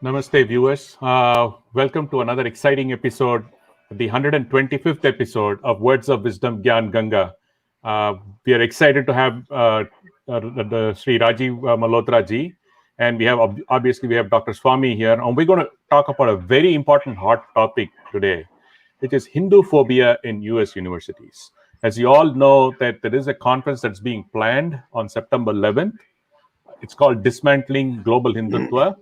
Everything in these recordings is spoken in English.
Namaste, viewers. Welcome to another exciting episode, the 125th episode of Words of Wisdom Gyan Ganga. We are excited to have the Shri Rajiv Malhotra ji, and we have obviously we have Dr. Swamy here, and we're going to talk about a very important hot topic today, which is Hinduphobia in U.S. universities. As you all know, that there is a conference that's being planned on September 11th. It's called Dismantling Global Hindutva.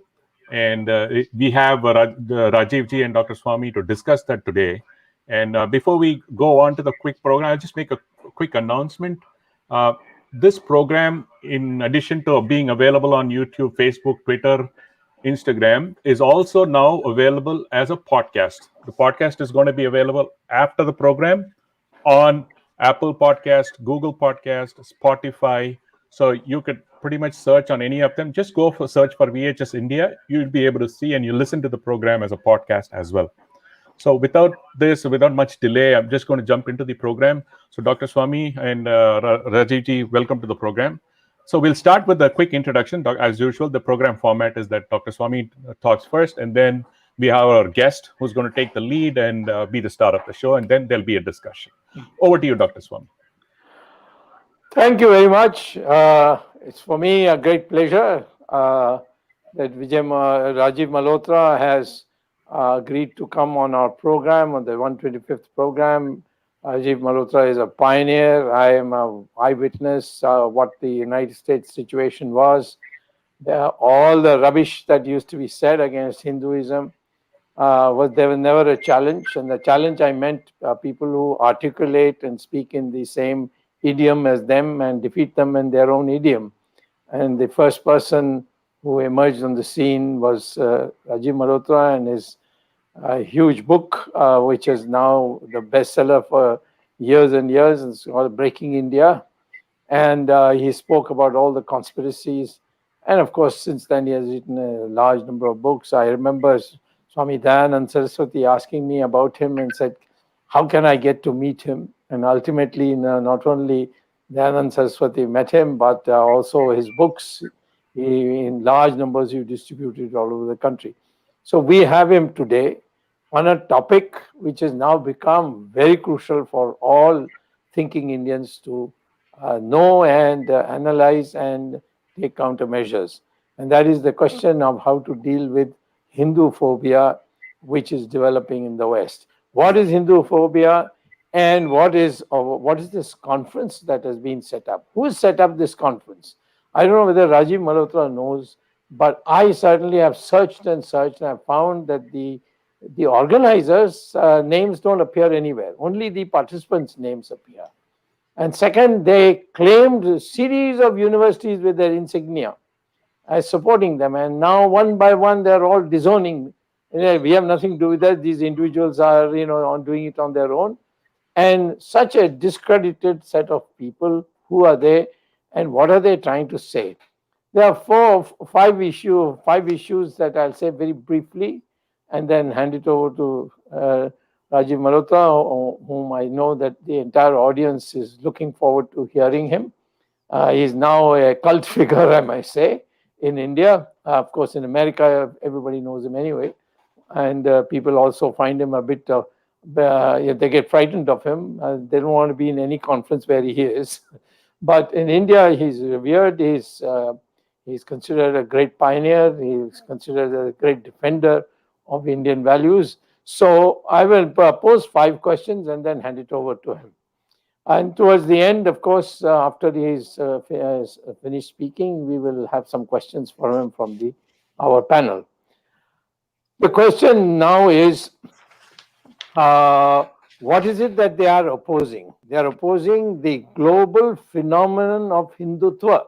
And we have Rajiv ji and Dr. Swamy to discuss that today. And before we go on to the quick program, I'll just make a quick announcement. This program, in addition to being available on YouTube, Facebook, Twitter, Instagram, is also now available as a podcast. The podcast is going to be available after the program on Apple Podcast, Google Podcast, Spotify. So you could pretty much search on any of them. Just go for search for VHS India. You'll be able to see and you listen to the program as a podcast as well. So without much delay, I'm just going to jump into the program. So Dr. Swamy and Rajiv ji, welcome to the program. So we'll start with a quick introduction. As usual, the program format is that Dr. Swamy talks first, and then we have our guest who's going to take the lead and be the star of the show, and then there'll be a discussion. Over to you, Dr. Swamy. Thank you very much. It's for me a great pleasure that Rajiv Malhotra has agreed to come on our program, on the 125th program. Rajiv Malhotra is a pioneer. I am an eyewitness what the United States situation was. All the rubbish that used to be said against Hinduism, there was never a challenge. And the challenge I meant people who articulate and speak in the same idiom as them and defeat them in their own idiom. And the first person who emerged on the scene was Rajiv Malhotra and his huge book, which is now the bestseller for years and years. It's called Breaking India. And he spoke about all the conspiracies. And of course, since then, he has written a large number of books. I remember Swami Dayanand Saraswati asking me about him and said, how can I get to meet him? And ultimately, not only Dayanand Saraswati met him, but also his books, in large numbers, he distributed all over the country. So we have him today on a topic which has now become very crucial for all thinking Indians to know and analyze and take countermeasures. And that is the question of how to deal with Hinduphobia, which is developing in the West. What is Hinduphobia? And what is this conference that has been set up? Who has set up this conference? I don't know whether Rajiv Malhotra knows, but I certainly have searched and I found that the organizers' names don't appear anywhere. Only the participants' names appear. And second, they claimed a series of universities with their insignia as supporting them. And now, one by one, they're all disowning. We have nothing to do with that. These individuals are, doing it on their own. And such a discredited set of people, who are they and what are they trying to say? There are five issues that I'll say very briefly and then hand it over to Rajiv Malhotra, whom I know that the entire audience is looking forward to hearing him. He's now a cult figure, I might say, in India. Of course, in America, everybody knows him anyway. And people also find him a bit they get frightened of him. They don't want to be in any conference where he is. But in India, he's revered. He's considered a great pioneer. He's considered a great defender of Indian values. So I will pose 5 questions and then hand it over to him. And towards the end, of course, after he's finished speaking, we will have some questions for him from our panel. The question now is, what is it that they are opposing? They are opposing the global phenomenon of Hindutva.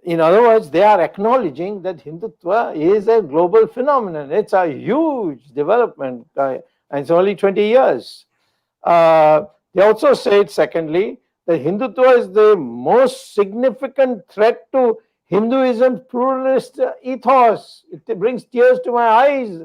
In other words, they are acknowledging that Hindutva is a global phenomenon. It's a huge development, and it's only 20 years. They also said, secondly, that Hindutva is the most significant threat to Hinduism's pluralist ethos. It brings tears to my eyes.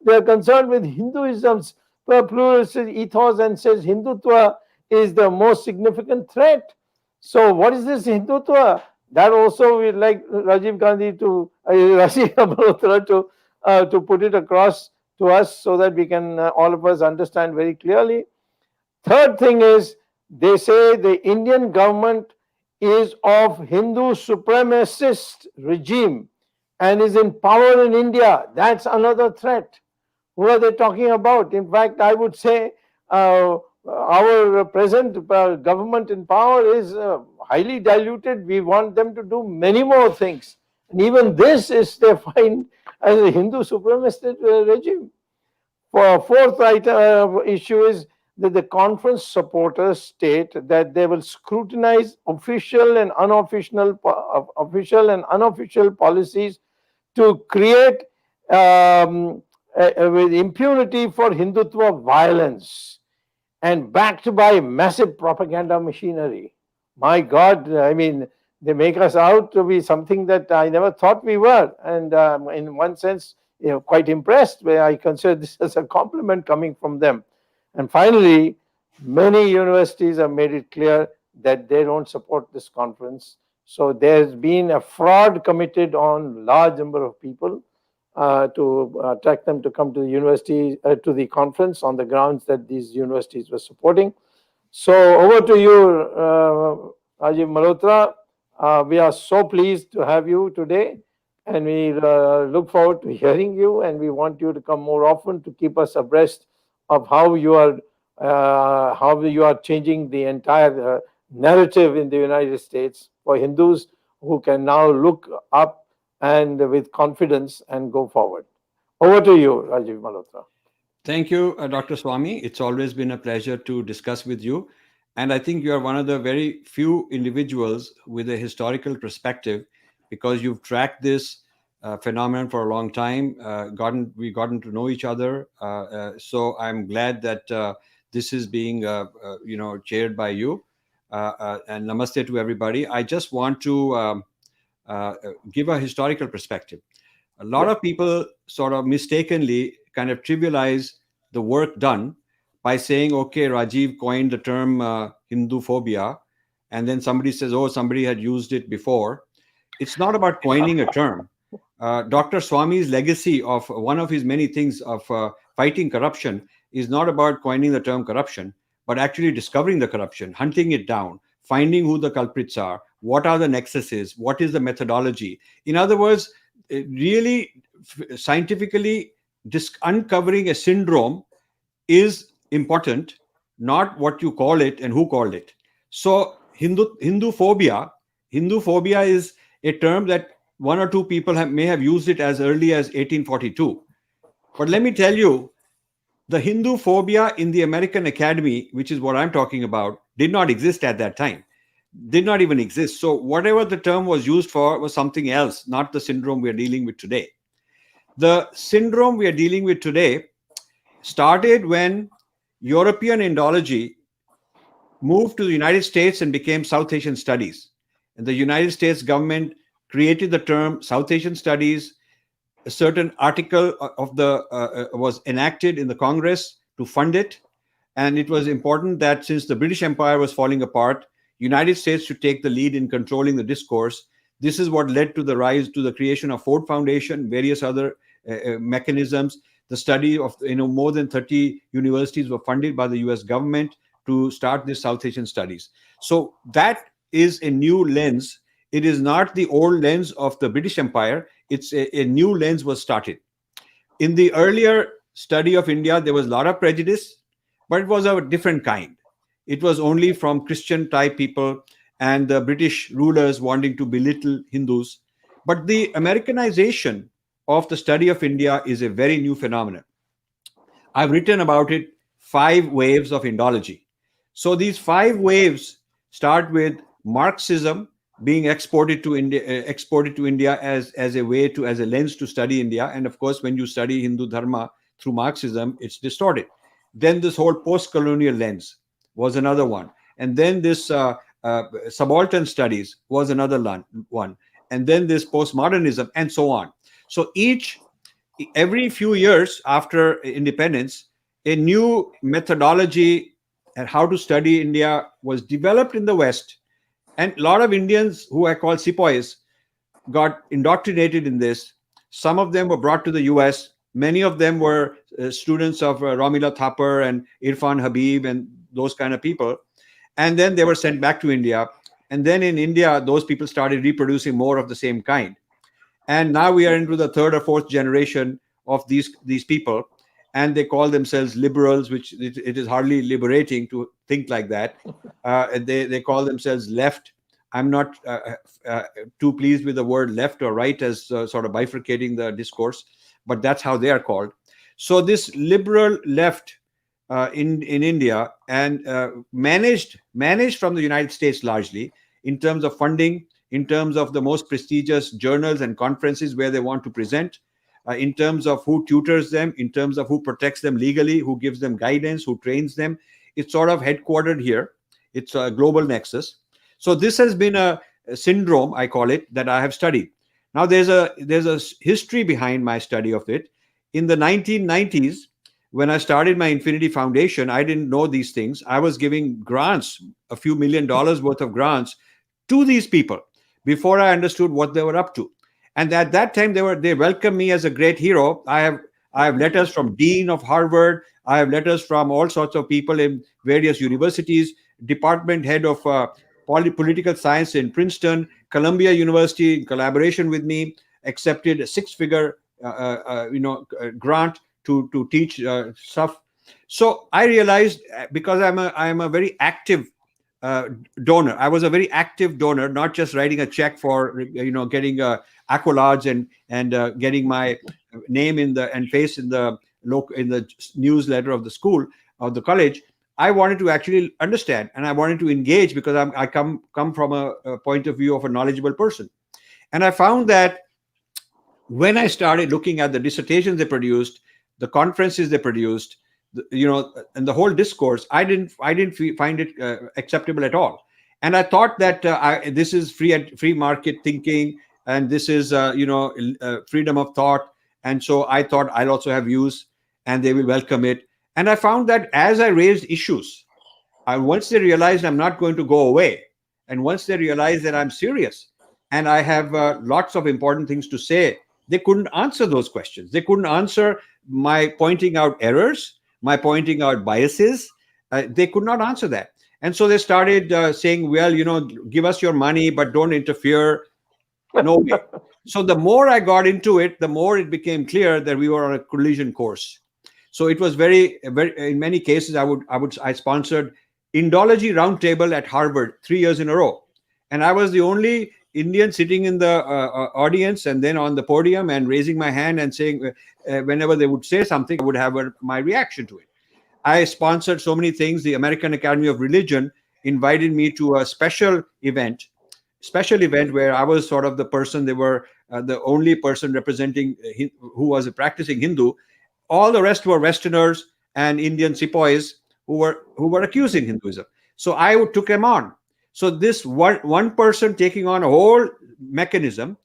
They're concerned with Hinduism's pluralist ethos and says Hindutva is the most significant threat. So what is this Hindutva? That also we'd like Rajiv Gandhi to Rajiv Malhotra to put it across to us so that we can all of us understand very clearly. Third thing is they say the Indian government is of Hindu supremacist regime and is in power in India. That's another threat. Who are they talking about? In fact, I would say our present government in power is highly diluted. We want them to do many more things. And even this is defined as a Hindu supremacist regime. Fourth issue is that the conference supporters state that they will scrutinize official and unofficial policies to create with impunity for Hindutva violence and backed by massive propaganda machinery. My God, I mean, they make us out to be something that I never thought we were. And in one sense, quite impressed, where I consider this as a compliment coming from them. And finally, many universities have made it clear that they don't support this conference. So there's been a fraud committed on large number of people to attract them to come to the university, to the conference on the grounds that these universities were supporting. So over to you, Rajiv Malhotra. We are so pleased to have you today, and we look forward to hearing you, and we want you to come more often to keep us abreast of how you are changing the entire narrative in the United States for Hindus who can now look up and with confidence and go forward. Over to you, Rajiv Malhotra. Thank you, Dr. Swamy. It's always been a pleasure to discuss with you. And I think you are one of the very few individuals with a historical perspective, because you've tracked this phenomenon for a long time. We've gotten to know each other. So I'm glad that this is being, chaired by you. And namaste to everybody. I just want to give a historical perspective. A lot of people sort of mistakenly kind of trivialize the work done by saying, okay, Rajiv coined the term Hinduphobia, and then somebody says, oh, somebody had used it before. It's not about coining a term. Dr. Swamy's legacy of one of his many things of fighting corruption is not about coining the term corruption, but actually discovering the corruption, hunting it down, finding who the culprits are, what are the nexuses, what is the methodology. In other words, really scientifically uncovering a syndrome is important, not what you call it and who called it. So Hinduphobia is a term that one or two people may have used it as early as 1842. But let me tell you, the Hinduphobia in the American Academy, which is what I'm talking about, did not exist at that time. Did not even exist. So whatever the term was used for was something else, not the syndrome we are dealing with today. The syndrome we are dealing with today started when European Indology moved to the United States and became South Asian Studies. And the United States government created the term South Asian Studies. A certain article of was enacted in the Congress to fund it. And it was important that since the British Empire was falling apart, United States should take the lead in controlling the discourse. This is what led to the rise to the creation of Ford Foundation, various other mechanisms. The study of more than 30 universities were funded by the US government to start this South Asian Studies. So that is a new lens. It is not the old lens of the British Empire. It's a new lens was started. In the earlier study of India, there was a lot of prejudice, but it was of a different kind. It was only from Christian type people and the British rulers wanting to belittle Hindus. But the Americanization of the study of India is a very new phenomenon. I've written about it, 5 waves of Indology. So these 5 waves start with Marxism being exported to India as a lens to study India. And of course, when you study Hindu Dharma through Marxism, it's distorted. Then this whole post-colonial lens was another one. And then this subaltern studies was another one. And then this postmodernism and so on. So every few years after independence, a new methodology and how to study India was developed in the West. And a lot of Indians who I call sepoys got indoctrinated in this. Some of them were brought to the US. Many of them were students of Romila Thapar and Irfan Habib and those kind of people. And then they were sent back to India. And then in India, those people started reproducing more of the same kind. And now we are into the third or fourth generation of these people. And they call themselves liberals, which it is hardly liberating to think like that. They call themselves left. I'm not too pleased with the word left or right as sort of bifurcating the discourse, but that's how they are called. So this liberal left in India and managed from the United States largely in terms of funding, in terms of the most prestigious journals and conferences where they want to present, in terms of who tutors them, in terms of who protects them legally, who gives them guidance, who trains them. It's sort of headquartered here. It's a global nexus. So this has been a syndrome, I call it, that I have studied. Now there's a history behind my study of it. In the 1990s, when I started my Infinity Foundation, I didn't know these things. I was giving grants, a few $1 million worth of grants to these people before I understood what they were up to. And at that time, they welcomed me as a great hero. I have letters from Dean of Harvard. I have letters from all sorts of people in various universities, department head of political science in Princeton, Columbia University, in collaboration with me, accepted a 6-figure grant to teach stuff. So I realized, because I'm a very active donor. I was a very active donor, not just writing a check for getting accolades and getting my name and face in the newsletter of the school or the college. I wanted to actually understand, and I wanted to engage, because I come from a point of view of a knowledgeable person. And I found that when I started looking at the dissertations they produced, the conferences they produced, and the whole discourse, I didn't find it acceptable at all. And I thought that this is free market thinking, and this is freedom of thought. And so I thought I'll also have views, and they will welcome it. And I found that as I raised issues, once they realized I'm not going to go away, and once they realized that I'm serious and I have lots of important things to say, they couldn't answer those questions. They couldn't answer my pointing out errors, my pointing out biases. They could not answer that. And so they started saying, well, give us your money, but don't interfere. No way. So the more I got into it, the more it became clear that we were on a collision course. So it was very, in many cases, I sponsored Indology Roundtable at Harvard 3 years in a row. And I was the only Indian sitting in the audience and then on the podium and raising my hand and saying, whenever they would say something, I would have my reaction to it. I sponsored so many things. The American Academy of Religion invited me to a special event where I was sort of the person, they were the only person representing who was a practicing Hindu. All the rest were Westerners and Indian sepoys who were accusing Hinduism. So I took them on. So this one person taking on a whole mechanism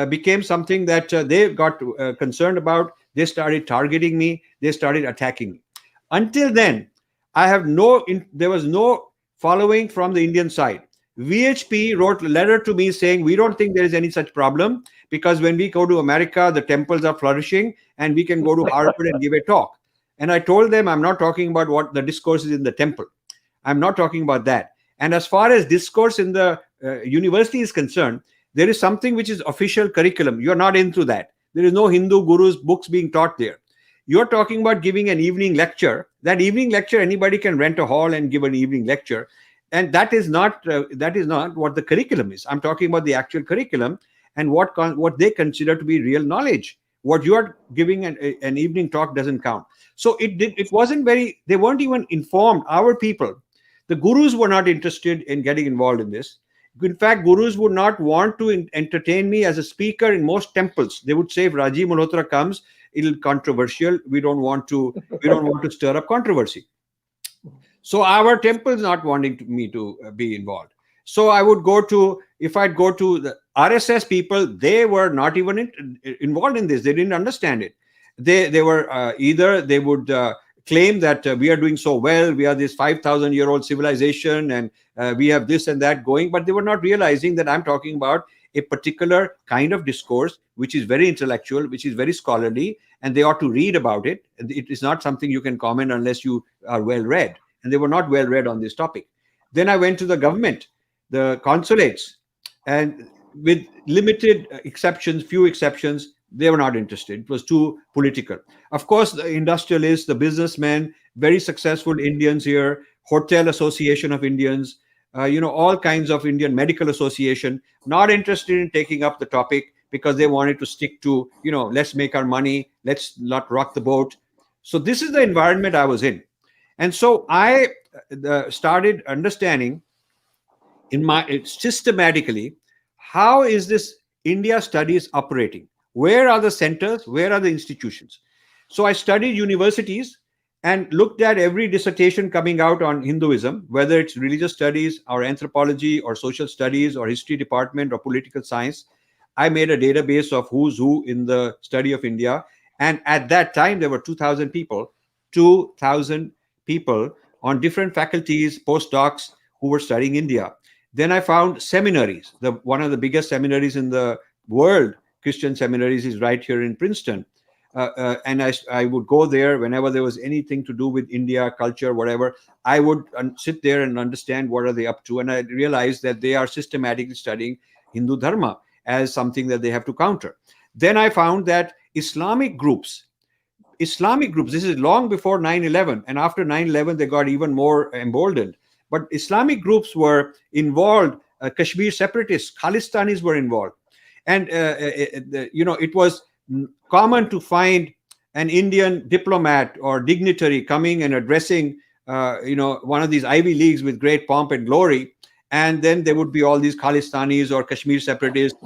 became something that they got concerned about. They started targeting me. They started attacking me. Until then, there was no following from the Indian side. VHP wrote a letter to me saying, we don't think there is any such problem, because when we go to America, the temples are flourishing and we can go to Harvard and give a talk. And I told them, I'm not talking about what the discourse is in the temple. I'm not talking about that. And as far as discourse in the university is concerned, there is something which is official curriculum. You're not into that. There is no Hindu gurus books being taught there. You're talking about giving an evening lecture. That evening lecture, anybody can rent a hall and give an evening lecture. And that is not what the curriculum is. I'm talking about the actual curriculum and what they consider to be real knowledge. What you are giving an evening talk doesn't count. So it wasn't they weren't even informed. Our people, the gurus were not interested in getting involved in this. In fact, gurus would not want to entertain me as a speaker in most temples. They would say, if Rajiv Malhotra comes, it'll be controversial. We don't want to stir up controversy. So our temple is not wanting me to be involved. So if I'd go to the RSS people, they were not even involved in this. They didn't understand it. They were either they would claim that we are doing so well. We are this 5,000-year-old civilization, and we have this and that going. But they were not realizing that I'm talking about a particular kind of discourse, which is very intellectual, which is very scholarly, and they ought to read about it. It is not something you can comment unless you are well read. And they were not well read on this topic. Then I went to the government, the consulates, and with limited exceptions, few exceptions, they were not interested. It was too political. Of course, the industrialists, the businessmen, very successful Indians here, Hotel Association of Indians, all kinds of Indian Medical Association, not interested in taking up the topic because they wanted to stick to, let's make our money, let's not rock the boat. So this is the environment I was in. And so I started understanding systematically, how is this India studies operating? Where are the centers? Where are the institutions? So I studied universities and looked at every dissertation coming out on Hinduism, whether it's religious studies or anthropology or social studies or history department or political science. I made a database of who's who in the study of India. And at that time, there were 2,000 people on different faculties, postdocs who were studying India. Then I found seminaries. One of the biggest seminaries in the world, Christian seminaries, is right here in Princeton. And I would go there whenever there was anything to do with India, culture, whatever. I would sit there and understand what are they up to. And I realized that they are systematically studying Hindu Dharma as something that they have to counter. Then I found that Islamic groups, this is long before 9/11. And after 9/11, they got even more emboldened. But Islamic groups were involved. Kashmir separatists, Khalistanis were involved. And, it was common to find an Indian diplomat or dignitary coming and addressing, one of these Ivy Leagues with great pomp and glory. And then there would be all these Khalistanis or Kashmir separatists,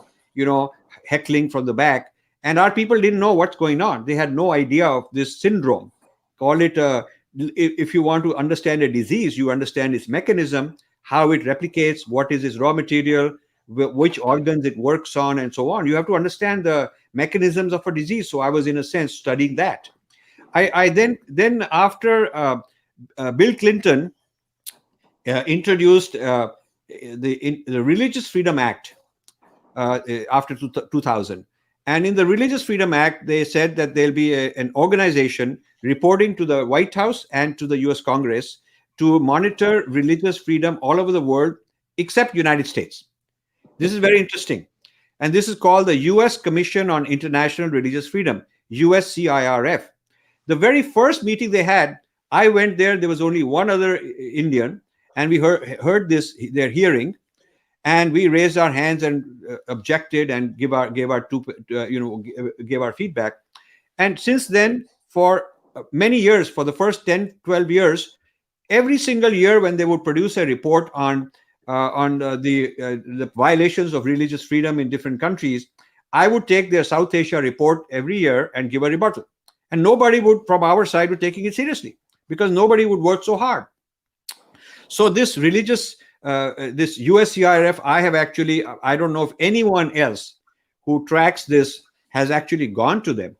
heckling from the back. And our people didn't know what's going on. They had no idea of this syndrome. Call it, if you want to understand a disease, you understand its mechanism, how it replicates, what is its raw material, which organs it works on, and so on. You have to understand the mechanisms of a disease. So I was, in a sense, studying that. I then after Bill Clinton introduced the Religious Freedom Act after 2000. And in the Religious Freedom Act, they said that there'll be an organization reporting to the White House and to the US Congress to monitor religious freedom all over the world, except United States. This is very interesting. And this is called the US Commission on International Religious Freedom, USCIRF. The very first meeting they had, I went there. There was only one other Indian, and we heard their hearing, and we raised our hands and objected and gave our feedback. And since then, for many years, for the first 10, 12 years, every single year when they would produce a report on the violations of religious freedom in different countries, I would take their South Asia report every year and give a rebuttal. And nobody would, from our side, would taking it seriously because nobody would work so hard. So this this USCIRF, I don't know if anyone else who tracks this has actually gone to them.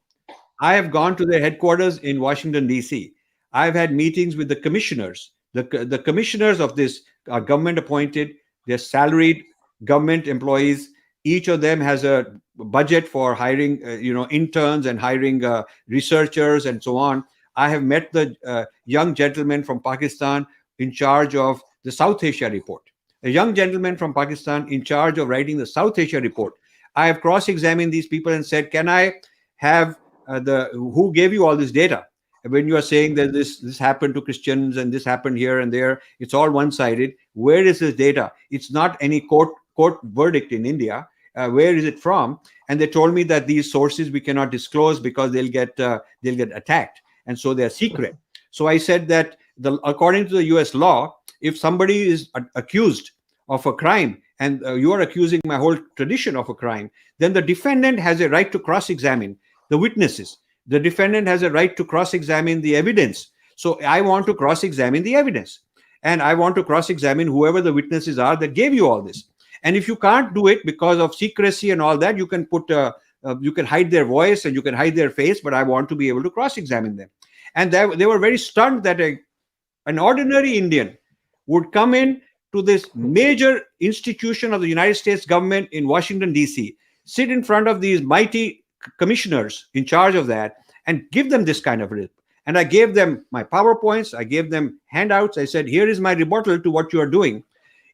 I have gone to their headquarters in Washington, D.C. I've had meetings with the commissioners. The commissioners of this are government appointed. They're salaried government employees. Each of them has a budget for hiring, interns and hiring researchers and so on. I have met the young gentleman from Pakistan in charge of the South Asia report. A young gentleman from Pakistan in charge of writing the South Asia report. I have cross-examined these people and said, can I have who gave you all this data? When you are saying that this happened to Christians and this happened here and there, it's all one-sided. Where is this data? It's not any court verdict in India. Where is it from? And they told me that these sources we cannot disclose because they'll get attacked, and so they're secret. So I said that according to the U.S. law, if somebody is accused of a crime and you are accusing my whole tradition of a crime, then the defendant has a right to cross-examine the witnesses. The defendant has a right to cross-examine the evidence. So I want to cross-examine the evidence. And I want to cross-examine whoever the witnesses are that gave you all this. And if you can't do it because of secrecy and all that, you can you can hide their voice and you can hide their face, but I want to be able to cross-examine them. And they were very stunned that an ordinary Indian would come in to this major institution of the United States government in Washington, D.C., sit in front of these mighty commissioners in charge of that, and give them this kind of rip. And I gave them my PowerPoints, I gave them handouts. I said, here is my rebuttal to what you are doing.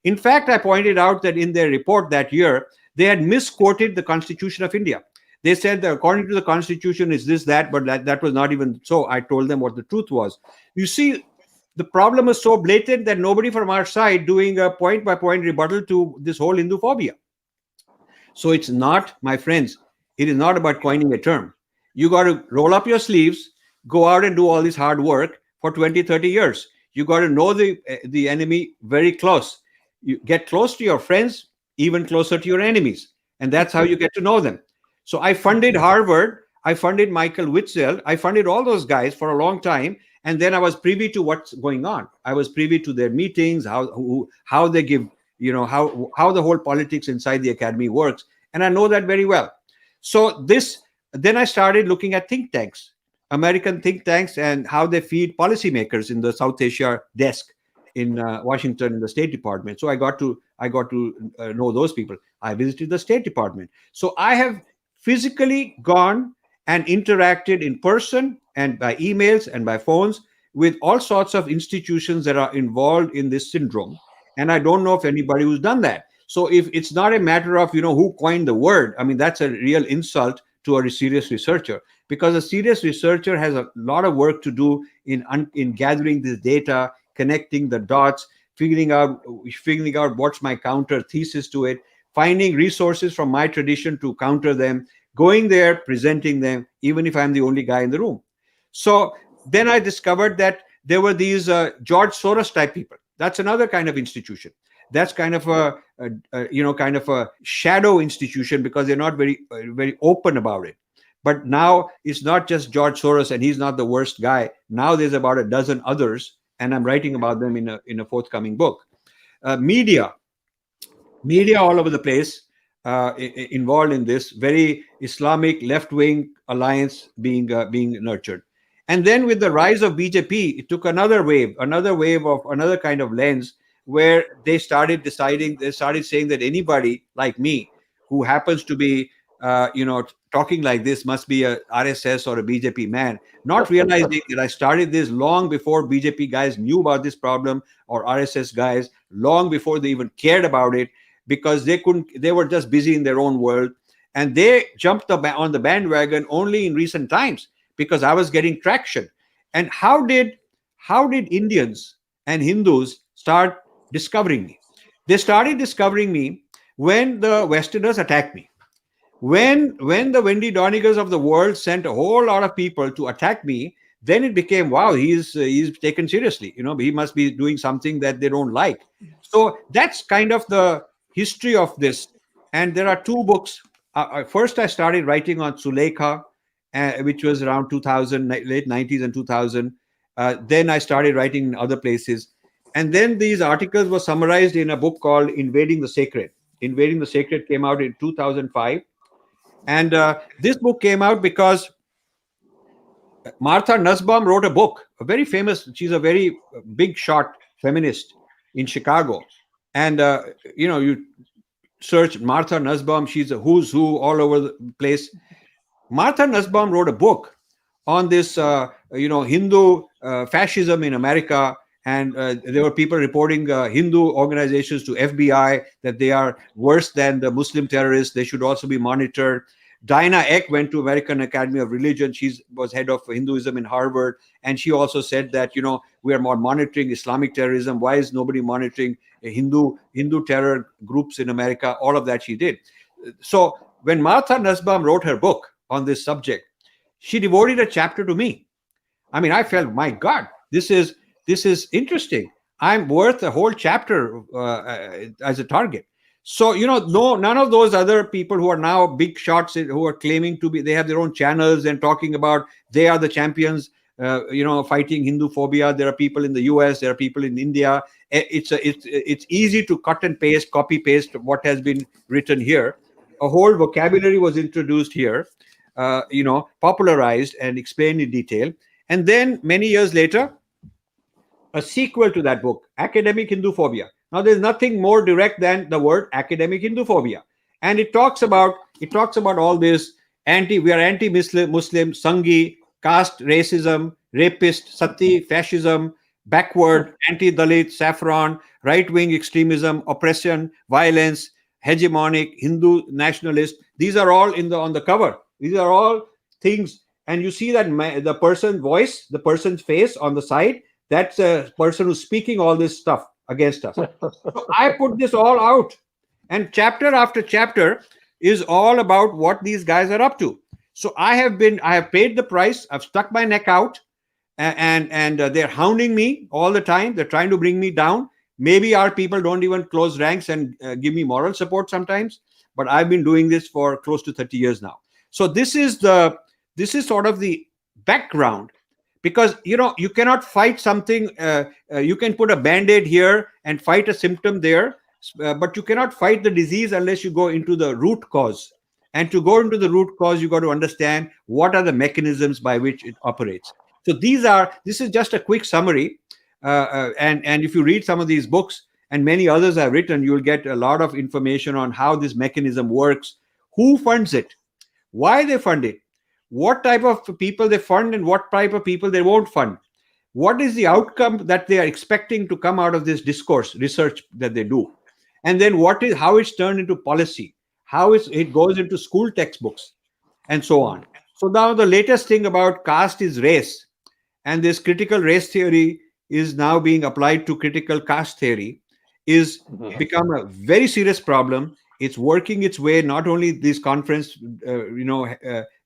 In fact, I pointed out that in their report that year, they had misquoted the Constitution of India. They said that according to the Constitution is this, that, but that was not even so. I told them what the truth was. You see, the problem is so blatant that nobody from our side doing a point-by-point rebuttal to this whole Hinduphobia. So it's not, my friends, it is not about coining a term. You got to roll up your sleeves, go out and do all this hard work for 20, 30 years. You got to know the enemy very close. You get close to your friends, even closer to your enemies. And that's how you get to know them. So I funded Harvard. I funded Michael Witzel. I funded all those guys for a long time. And then I was privy to what's going on. I was privy to their meetings, how they give, how the whole politics inside the academy works. And I know that very well. So then I started looking at think tanks, American think tanks, and how they feed policymakers in the South Asia desk in Washington in the State Department. So I got to know those people. I visited the State Department. So I have physically gone and interacted in person and by emails and by phones with all sorts of institutions that are involved in this syndrome. And I don't know if anybody who's done that. So if it's not a matter of, who coined the word, I mean, that's a real insult to a serious researcher, because a serious researcher has a lot of work to do in gathering this data, connecting the dots, figuring out what's my counter thesis to it, finding resources from my tradition to counter them, going there, presenting them, even if I'm the only guy in the room. So then I discovered that there were these George Soros type people. That's another kind of institution. That's kind of a shadow institution, because they're not very, very open about it. But now it's not just George Soros, and he's not the worst guy. Now there's about a dozen others, and I'm writing about them in a forthcoming book. Media all over the place involved in this very Islamic left-wing alliance being nurtured. And then with the rise of BJP, it took another wave of another kind of lens, where they started saying that anybody like me who happens to be, talking like this must be a RSS or a BJP man, not realizing that I started this long before BJP guys knew about this problem, or RSS guys, long before they even cared about it, because they were just busy in their own world. And they jumped on the bandwagon only in recent times, because I was getting traction. And how did Indians and Hindus start discovering me? They started discovering me when the Westerners attacked me. When the Wendy Donigers of the world sent a whole lot of people to attack me, then it became, wow, he's taken seriously. He must be doing something that they don't like. So that's kind of the history of this. And there are two books. First, I started writing on Sulekha, which was around 2000, late 90s and 2000. Then I started writing in other places. And then these articles were summarized in a book called Invading the Sacred. Invading the Sacred came out in 2005. And this book came out because Martha Nussbaum wrote a book, she's a very big shot feminist in Chicago. And, you search Martha Nussbaum, she's a who's who all over the place. Martha Nussbaum wrote a book on this, Hindu fascism in America. And there were people reporting Hindu organizations to FBI that they are worse than the Muslim terrorists. They should also be monitored. Dinah Eck went to American Academy of Religion. She was head of Hinduism in Harvard. And she also said that, we are more monitoring Islamic terrorism. Why is nobody monitoring Hindu terror groups in America? All of that she did. So when Martha Nussbaum wrote her book on this subject, she devoted a chapter to me. I mean, I felt, my God, this is interesting. I'm worth a whole chapter as a target. So, none of those other people who are now big shots, who are claiming to be, they have their own channels and talking about they are the champions, fighting Hinduphobia. There are people in the US, there are people in India. It's easy to cut and paste, copy paste what has been written here. A whole vocabulary was introduced here, popularized and explained in detail. And then many years later, a sequel to that book, Academic Hinduphobia. Now, there's nothing more direct than the word academic Hinduphobia, and it talks about all this we are anti-Muslim, Sanghi, caste racism, rapist, sati, fascism, backward, anti-Dalit, saffron, right-wing extremism, oppression, violence, hegemonic, Hindu nationalist. These are all on the cover. These are all things, and you see that the person's voice, the person's face on the side. That's a person who's speaking all this stuff against us. So I put this all out, and chapter after chapter is all about what these guys are up to. So I have paid the price. I've stuck my neck out, and they're hounding me all the time. They're trying to bring me down. Maybe our people don't even close ranks and give me moral support sometimes, but I've been doing this for close to 30 years now. So this is sort of the background. Because you cannot fight something. You can put a band-aid here and fight a symptom there, but you cannot fight the disease unless you go into the root cause. And to go into the root cause, you got to understand what are the mechanisms by which it operates. So this is just a quick summary. And if you read some of these books and many others I've written, you'll get a lot of information on how this mechanism works, who funds it, why they fund it, what type of people they fund and what type of people they won't fund. What is the outcome that they are expecting to come out of this discourse, research that they do? And then how it's turned into policy, how it goes into school textbooks, and so on. So now the latest thing about caste is race. And this critical race theory is now being applied to critical caste theory, is become a very serious problem. It's working its way, not only this conference,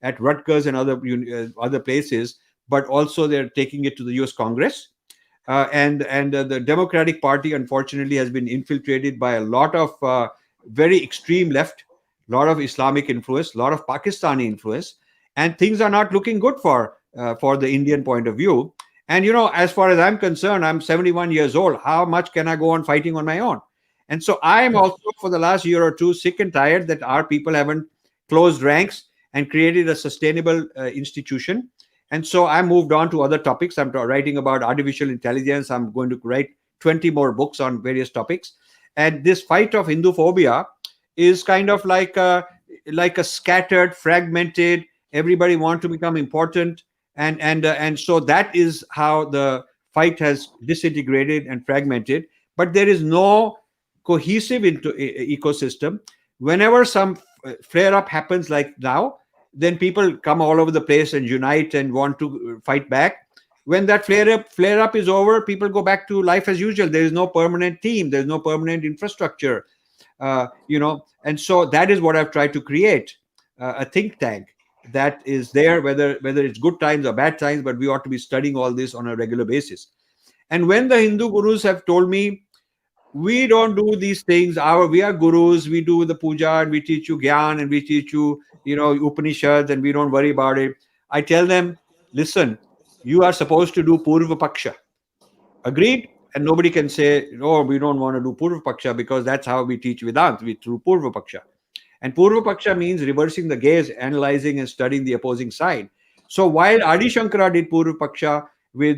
at Rutgers and other places, but also they're taking it to the US Congress. And the Democratic Party, unfortunately, has been infiltrated by a lot of very extreme left, a lot of Islamic influence, a lot of Pakistani influence, and things are not looking good for the Indian point of view. And, as far as I'm concerned, I'm 71 years old. How much can I go on fighting on my own? And so I am also, for the last year or two, sick and tired that our people haven't closed ranks and created a sustainable institution. And so I moved on to other topics. I'm writing about artificial intelligence. I'm going to write 20 more books on various topics. And this fight of Hinduphobia is kind of like a scattered, fragmented, everybody want to become important. And so that is how the fight has disintegrated and fragmented. But there is no cohesive ecosystem. Whenever some flare up happens like now, then people come all over the place and unite and want to fight back. When that flare up is over, people go back to life as usual. There is no permanent team. There's no permanent infrastructure, and so that is what I've tried to create, a think tank that is there, whether it's good times or bad times, but we ought to be studying all this on a regular basis. And when the Hindu gurus have told me, we don't do these things. We are gurus. We do the puja and we teach you Gyan and we teach you, Upanishads, and we don't worry about it. I tell them, listen, you are supposed to do Purva Paksha. Agreed? And nobody can say, no, we don't want to do Purva Paksha because that's how we teach Vedanta. We do Purva Paksha. And Purva Paksha means reversing the gaze, analyzing and studying the opposing side. So while Adi Shankara did Purva Paksha with,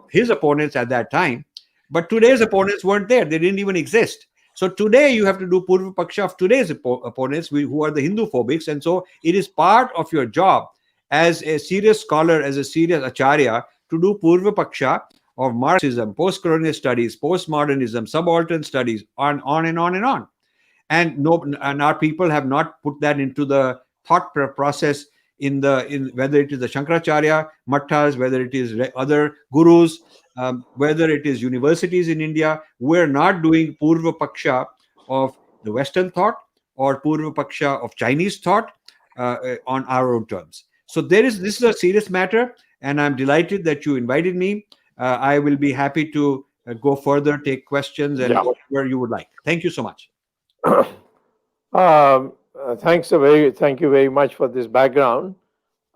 his opponents at that time, but today's opponents weren't there. They didn't even exist. So today you have to do Purva Paksha of today's opponents who are the Hinduphobics. And so it is part of your job as a serious scholar, as a serious acharya, to do Purva Paksha of Marxism, post-colonial studies, postmodernism, subaltern studies, on and on and on. And our people have not put that into the thought process in whether it is the Shankaracharya Mattas, whether it is other gurus, whether it is universities in India. We're not doing Purva Paksha of the Western thought or Purva Paksha of Chinese thought on our own terms. So this is a serious matter, and I'm delighted that you invited me. I will be happy to go further, take questions, and whatever you would like. Thank you so much. Thank you very much for this background.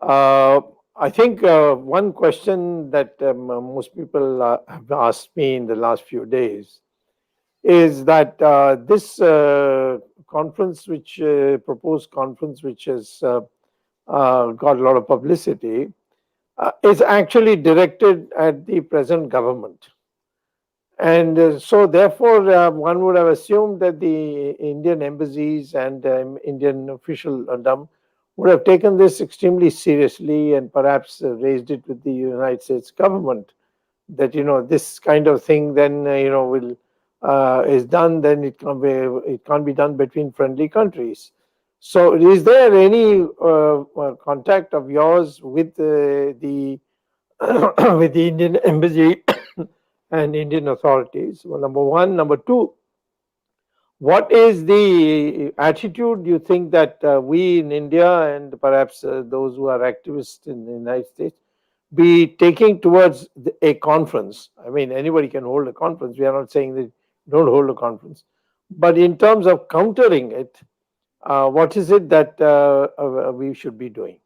I think one question that most people have asked me in the last few days is that this conference, proposed conference, which has got a lot of publicity, is actually directed at the present government. And so, therefore, one would have assumed that the Indian embassies and Indian officialdom would have taken this extremely seriously and perhaps raised it with the United States government. That this kind of thing then will is done. Then it can't be done between friendly countries. So, is there any contact of yours with the with the Indian embassy and Indian authorities? Well, number one. Number two, what is the attitude you think that we in India and perhaps those who are activists in the United States be taking towards a conference? I mean, anybody can hold a conference. We are not saying that don't hold a conference. But in terms of countering it, what is it that we should be doing?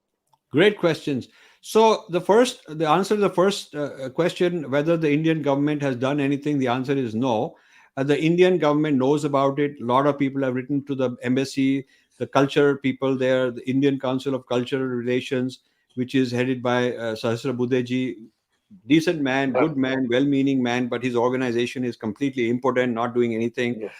Great questions. So the answer to the first question, whether the Indian government has done anything, the answer is no. The Indian government knows about it. A lot of people have written to the embassy, the culture people there, the Indian Council of Cultural Relations, which is headed by Sahasra Buddheji. Decent man, Yeah. good man, well-meaning man, but his organization is completely impotent, not doing anything. Yes.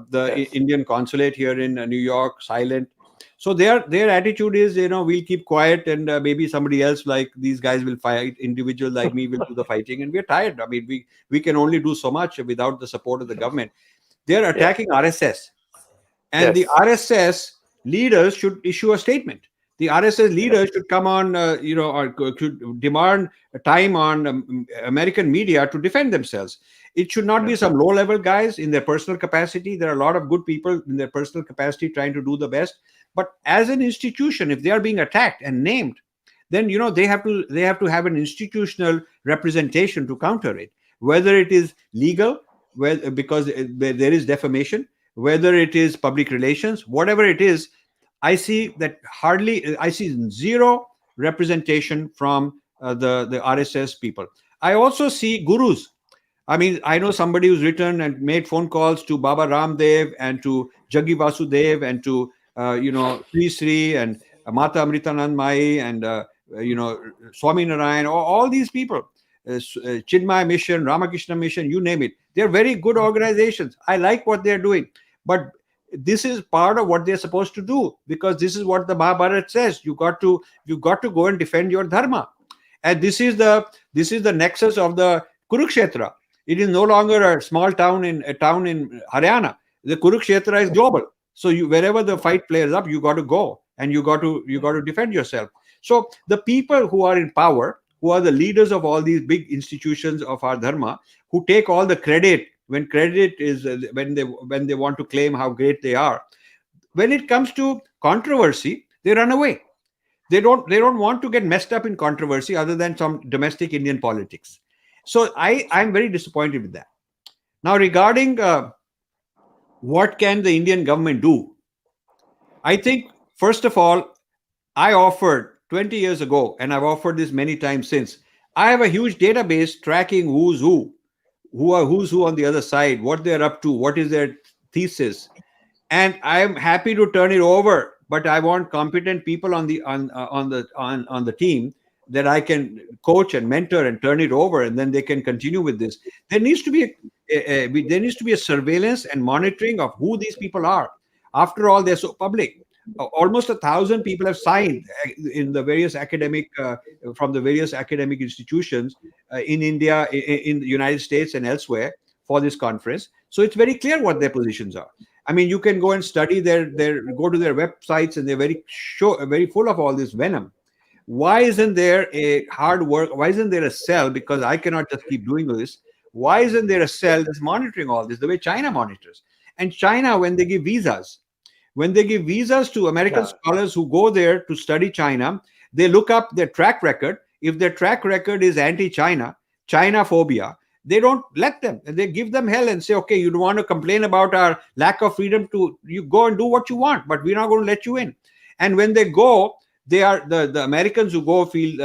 The Yes. Indian consulate here in New York, silent. So their attitude is, we'll keep quiet, and maybe somebody else like these guys will fight. Individual like me will do the fighting, and we're tired. I mean, we can only do so much without the support of the government. They're attacking RSS, and the Yes. RSS leaders should issue a statement. The RSS leaders should come on, or should demand time on American media to defend themselves. It should not be some low-level guys in their personal capacity. There are a lot of good people in their personal capacity trying to do the best. But as an institution, if they are being attacked and named, then they have to have an institutional representation to counter it. Whether it is legal, because there is defamation, whether it is public relations, whatever it is, I see zero representation from the RSS people. I also see gurus. I mean, I know somebody who's written and made phone calls to Baba Ramdev and to Jaggi Vasudev and to Sri Sri and Mata Amritanand Mai and Swami Narayan, all these people, Chinmay Mission, Ramakrishna Mission, you name it. They're very good organizations. I like what they're doing, but this is part of what they're supposed to do, because this is what the Mahabharata says. You got to go and defend your dharma, and this is the nexus of the Kurukshetra. It is no longer a small town in Haryana. The Kurukshetra is global. So wherever the fight flares up, you got to go and you got to defend yourself. So the people who are in power, who are the leaders of all these big institutions of our dharma, who take all the credit when credit is when they want to claim how great they are. When it comes to controversy, they run away. They don't want to get messed up in controversy other than some domestic Indian politics. So I'm very disappointed with that. Now, regarding what can the Indian government do? I think, first of all, I offered 20 years ago, and I've offered this many times since. I have a huge database tracking who's who on the other side, what they're up to, what is their thesis, and I'm happy to turn it over. But I want competent people on the team that I can coach and mentor and turn it over, and then they can continue with this. There needs to be a surveillance and monitoring of who these people are. After all, they're so public. Almost 1,000 people have signed in the various from the various academic institutions in India, in the United States, and elsewhere for this conference. So it's very clear what their positions are. I mean, you can go and study go to their websites, and they're very full of all this venom. Why isn't there a hard work? Why isn't there a cell? Because I cannot just keep doing this. Why isn't there a cell that's monitoring all this the way China monitors? And China, when they give visas to American scholars who go there to study China, they look up their track record. If their track record is anti-China, China-phobia, they don't let them. They give them hell and say, okay, you don't want to complain about our lack of freedom you go and do what you want, but we're not going to let you in. And when they go, they are the Americans who go feel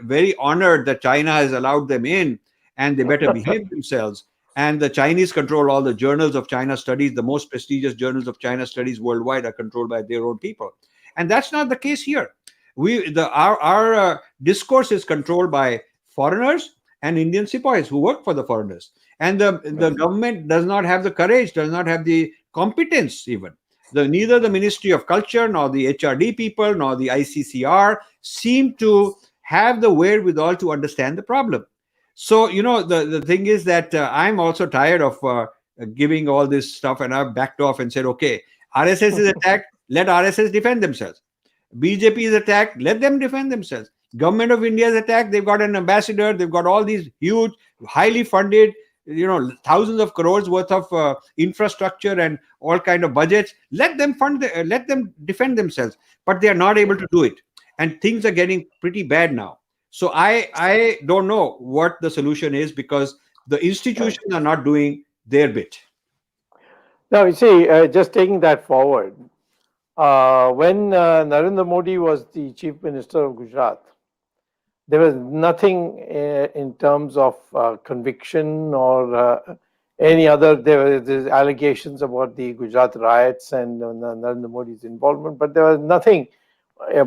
very honored that China has allowed them in, and they better behave themselves. And the Chinese control all the journals of China studies. The most prestigious journals of China studies worldwide are controlled by their own people. And that's not the case here. Our discourse is controlled by foreigners and Indian sepoys who work for the foreigners, and the government does not have the courage, does not have the competence even. Neither the Ministry of Culture nor the HRD people nor the ICCR seem to have the wherewithal to understand the problem. So, the thing is that I'm also tired of giving all this stuff, and I've backed off and said, okay, RSS is attacked, let RSS defend themselves. BJP is attacked, let them defend themselves. Government of India is attacked, they've got an ambassador, they've got all these huge, highly funded, thousands of crores worth of infrastructure and all kind of budgets. Let them let them defend themselves, but they are not able to do it, and things are getting pretty bad now. So I don't know what the solution is, because the institutions are not doing their bit. Now, you see, just taking that forward, when Narendra Modi was the Chief Minister of Gujarat, there was nothing in terms of conviction or any other. There were allegations about the Gujarat riots and Narendra Modi's involvement, but there was nothing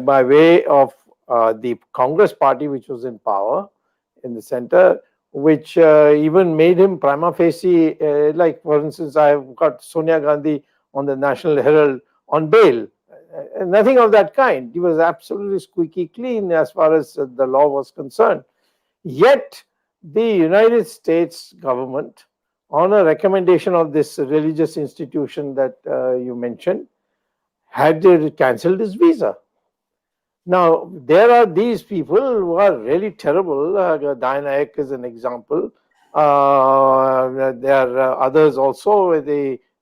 by way of the Congress party, which was in power in the center, which even made him prima facie, like, for instance, I've got Sonia Gandhi on the National Herald on bail. Nothing of that kind. He was absolutely squeaky clean as far as the law was concerned. Yet, the United States government, on a recommendation of this religious institution that you mentioned, had cancelled his visa. Now, there are these people who are really terrible. Diana Ek is an example. There are others also.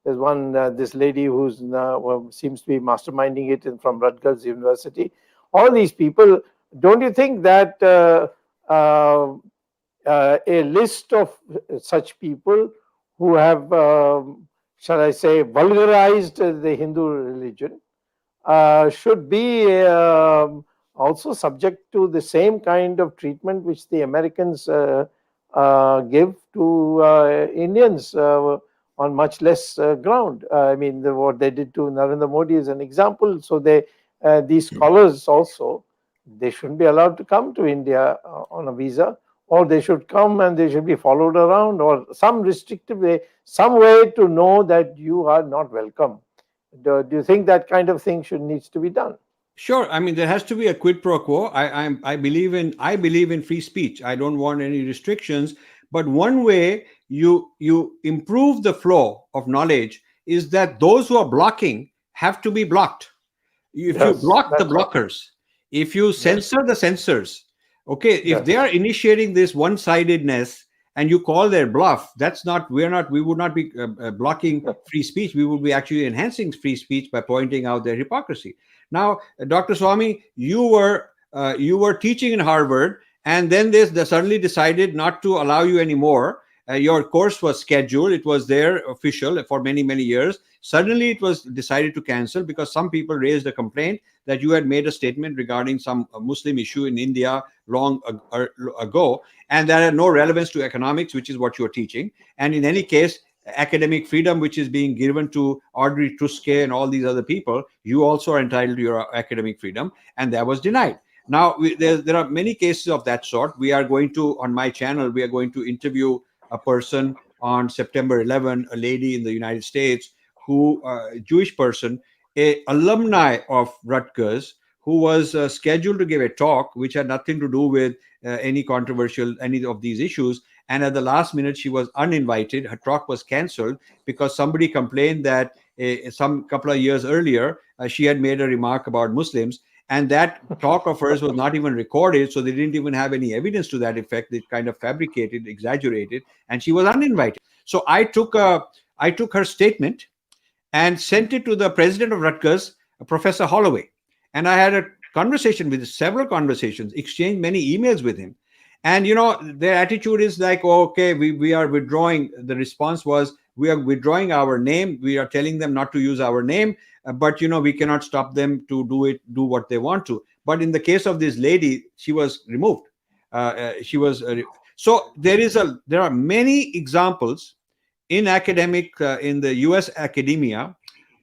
There's one, this lady who's seems to be masterminding it from Rutgers University. All these people, don't you think that a list of such people who have, shall I say, vulgarized the Hindu religion should be also subject to the same kind of treatment which the Americans give to Indians on much less ground? I mean, what they did to Narendra Modi is an example. So these scholars also, they shouldn't be allowed to come to India on a visa, or they should come and they should be followed around, or some restrictive way, some way to know that you are not welcome. Do you think that kind of thing needs to be done? Sure. I mean, there has to be a quid pro quo. I believe in free speech. I don't want any restrictions. But one way you improve the flow of knowledge is that those who are blocking have to be blocked. If you block the blockers, if you censor the censors, okay, if they are initiating this one-sidedness and you call their bluff, we would not be blocking free speech. We would be actually enhancing free speech by pointing out their hypocrisy. Now, Dr. Swamy, you were teaching in Harvard, and then they suddenly decided not to allow you anymore. Your course was scheduled. It was there official for many, many years. Suddenly it was decided to cancel because some people raised a complaint that you had made a statement regarding some Muslim issue in India long ago, and that had no relevance to economics, which is what you're teaching. And in any case, academic freedom, which is being given to Audrey Truskay and all these other people, you also are entitled to your academic freedom, and that was denied. Now, there are many cases of that sort. We are going to, on my channel, we are going to interview a person on September 11, a lady in the United States, a Jewish person, a alumni of Rutgers, who was scheduled to give a talk which had nothing to do with any of these issues. And at the last minute, she was uninvited. Her talk was canceled because somebody complained that some couple of years earlier, she had made a remark about Muslims. And that talk of hers was not even recorded, so they didn't even have any evidence to that effect. They kind of fabricated, exaggerated, and she was uninvited. So I took her statement and sent it to the president of Rutgers, Professor Holloway. And I had several conversations, exchanged many emails with him. And, their attitude is like, oh, okay, we are withdrawing. The response was, we are withdrawing our name. We are telling them not to use our name, but, we cannot stop them to do what they want to. But in the case of this lady, she was removed. So there are many examples in the US academia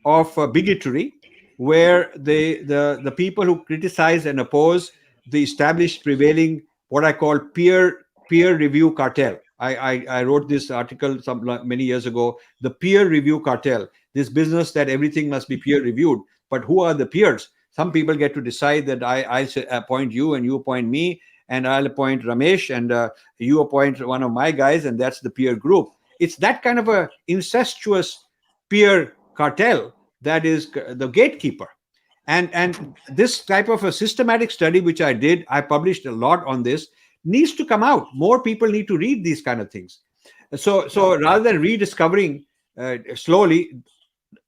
of bigotry where the people who criticize and oppose the established prevailing what I call peer review cartel. I wrote this article many years ago. The peer review cartel, this business that everything must be peer reviewed. But who are the peers? Some people get to decide that I appoint you and you appoint me, and I'll appoint Ramesh, and you appoint one of my guys, and that's the peer group. It's that kind of a incestuous peer cartel that is the gatekeeper. And this type of a systematic study which I did, I published a lot on this, needs to come out. More people need to read these kind of things. So rather than rediscovering slowly,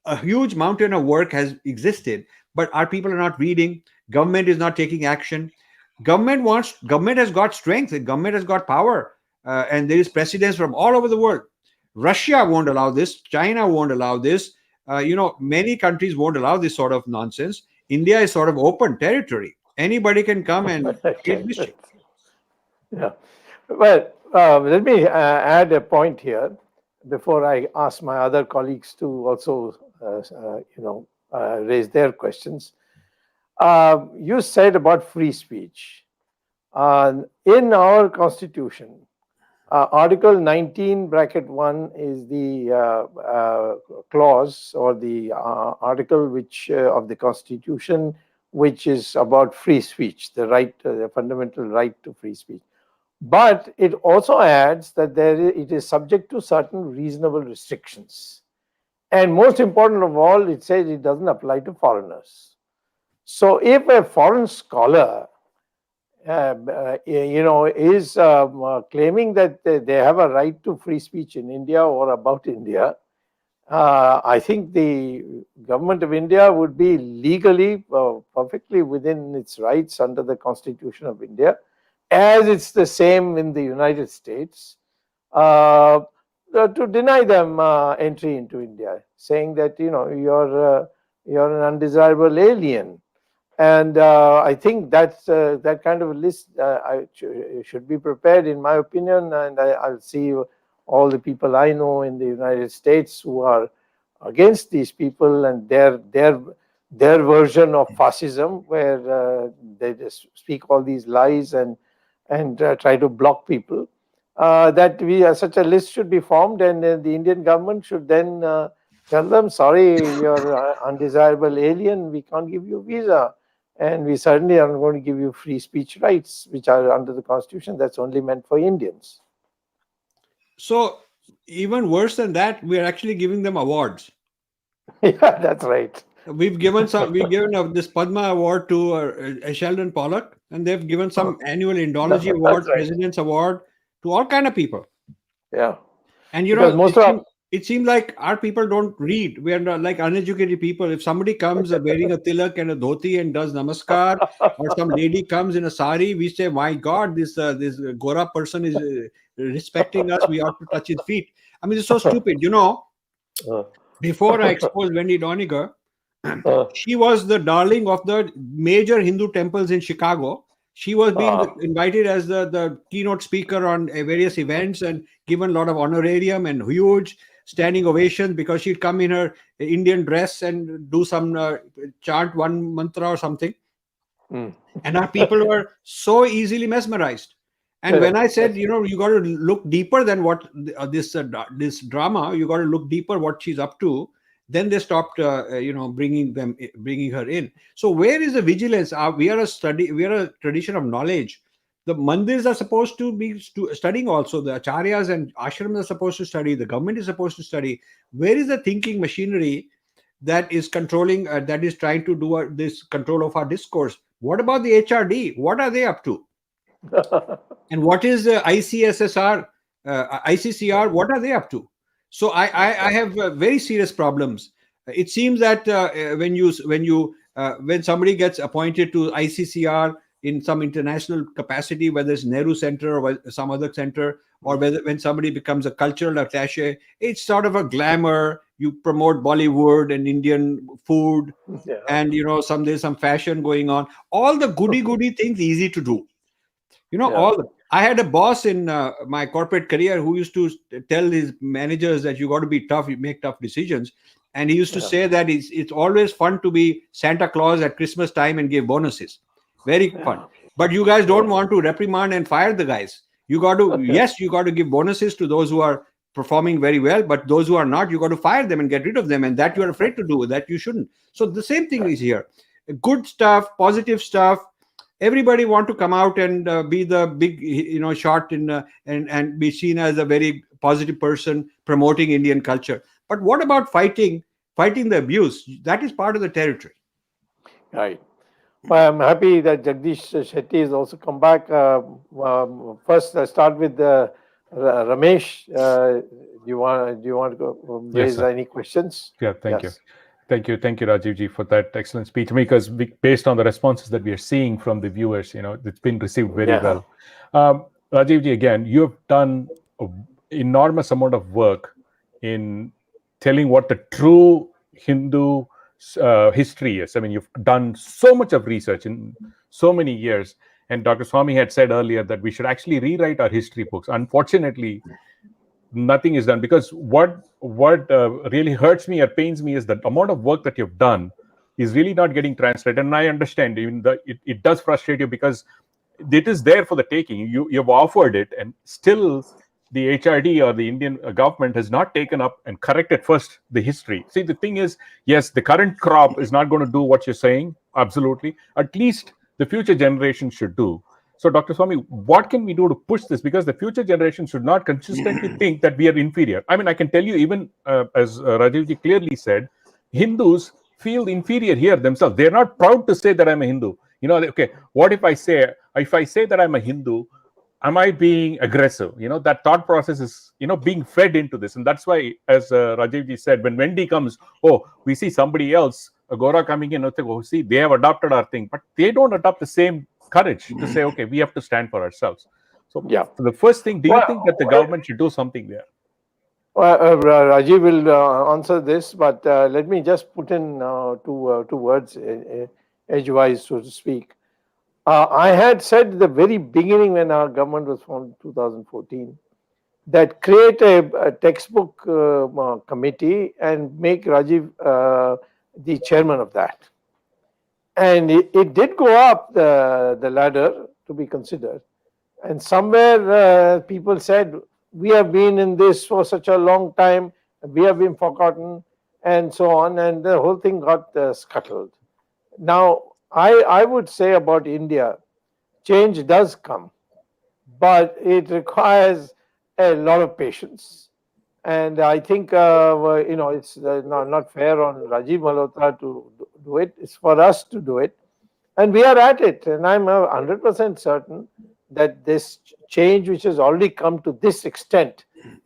a huge mountain of work has existed, but our people are not reading. Government is not taking action. Government has got strength, and government has got power, and there is precedence from all over the world. Russia won't allow this. China won't allow this. Many countries won't allow this sort of nonsense. India is sort of open territory. Anybody can come and create mischief. Yeah. Well, let me add a point here before I ask my other colleagues to also, raise their questions. You said about free speech. In our constitution, Article 19 bracket 1 is the clause or the article which of the constitution which is about free speech, the fundamental right to free speech. But it also adds that it is subject to certain reasonable restrictions. And most important of all, it says it doesn't apply to foreigners. So if a foreign scholar is claiming that they have a right to free speech in India or about India, I think the government of India would be legally perfectly within its rights under the Constitution of India, as it's the same in the United States, to deny them entry into India, saying that you're an undesirable alien. And I think that kind of a list should be prepared, in my opinion, and I'll see all the people I know in the United States who are against these people and their version of fascism, where they just speak all these lies and try to block people. That such a list should be formed, and the Indian government should then tell them, sorry, you're an undesirable alien, we can't give you a visa. And we certainly are not going to give you free speech rights, which are under the Constitution. That's only meant for Indians. So even worse than that, we are actually giving them awards. Yeah, that's right. We've given this Padma Award to Sheldon Pollock, and they've given some annual Indology Award, right. President's Award to all kind of people. Yeah. And it seems like our people don't read. We are not like uneducated people. If somebody comes wearing a tilak and a dhoti and does namaskar, or some lady comes in a sari, we say, "My God, this Gora person is respecting us. We ought to touch his feet." I mean, it's so stupid. Before I exposed Wendy Doniger, she was the darling of the major Hindu temples in Chicago. She was being invited as the keynote speaker on various events and given a lot of honorarium and huge standing ovations because she'd come in her Indian dress and do some chant one mantra or something. And our people were so easily mesmerized. And when I said, you got to look deeper than what this drama, you got to look deeper what she's up to. Then they stopped, bringing her in. So where is the vigilance? We are a tradition of knowledge. The mandirs are supposed to be studying also. The acharyas and ashrams are supposed to study. The government is supposed to study. Where is the thinking machinery that is controlling, that is trying to do this control of our discourse? What about the HRD? What are they up to? And what is the ICCR? What are they up to? So I have very serious problems. It seems that when somebody gets appointed to ICCR in some international capacity, whether it's Nehru Center or some other center, or when somebody becomes a cultural attaché, it's sort of a glamour. You promote Bollywood and Indian food, and there's some fashion going on. All the goody things easy to do. I had a boss in my corporate career who used to tell his managers that you got to be tough, you make tough decisions. And he used to say that it's always fun to be Santa Claus at Christmas time and give bonuses. Very fun. But you guys don't want to reprimand and fire the guys. You got to, yes, you got to give bonuses to those who are performing very well, but those who are not, you got to fire them and get rid of them. And that you're afraid to do, that you shouldn't. So the same thing is here. Good stuff, positive stuff. Everybody want to come out and be the big, shot and be seen as a very positive person promoting Indian culture. But what about fighting the abuse? That is part of the territory. Right. Well, I'm happy that Jagdish Shetty has also come back. First, I start with Ramesh. Do you want to go raise any questions? Yeah, thank you. Thank you, Rajiv ji, for that excellent speech. Because based on the responses that we are seeing from the viewers, it's been received very well. Rajiv ji, again, you have done an enormous amount of work in telling what the true Hindu history is. I mean, you've done so much of research in so many years. And Dr. Swamy had said earlier that we should actually rewrite our history books. Unfortunately, nothing is done, because what really hurts me or pains me is the amount of work that you've done is really not getting translated. And I understand even it does frustrate you, because it is there for the taking. You've offered it, and still the HRD or the Indian government has not taken up and corrected first the history. See, the thing is, yes, the current crop is not going to do what you're saying. Absolutely. At least the future generation should do. So, Dr. Swamy, what can we do to push this? Because the future generation should not consistently think that we are inferior. I mean, I can tell you, even as Rajivji clearly said, Hindus feel inferior here themselves. They're not proud to say that I'm a Hindu. Okay, what if I say that I'm a Hindu, am I being aggressive? That thought process is, being fed into this. And that's why, as Rajivji said, when Wendy comes, we see somebody else, Agora coming in, see, they have adopted our thing, but they don't adopt the same courage to say, okay, we have to stand for ourselves. So the first thing, do you think that the government should do something there? Well, Rajiv will answer this, but let me just put in two words, edgewise, so to speak. I had said at the very beginning, when our government was formed in 2014, that create a textbook committee and make Rajiv the chairman of that. And it did go up the ladder to be considered. And somewhere people said, we have been in this for such a long time, we have been forgotten, and so on. And the whole thing got scuttled. Now, I would say about India, change does come, but it requires a lot of patience. And I think, it's not fair on Rajiv Malhotra to do it. It's for us to do it. And we are at it. And I'm 100% certain that this change, which has already come to this extent,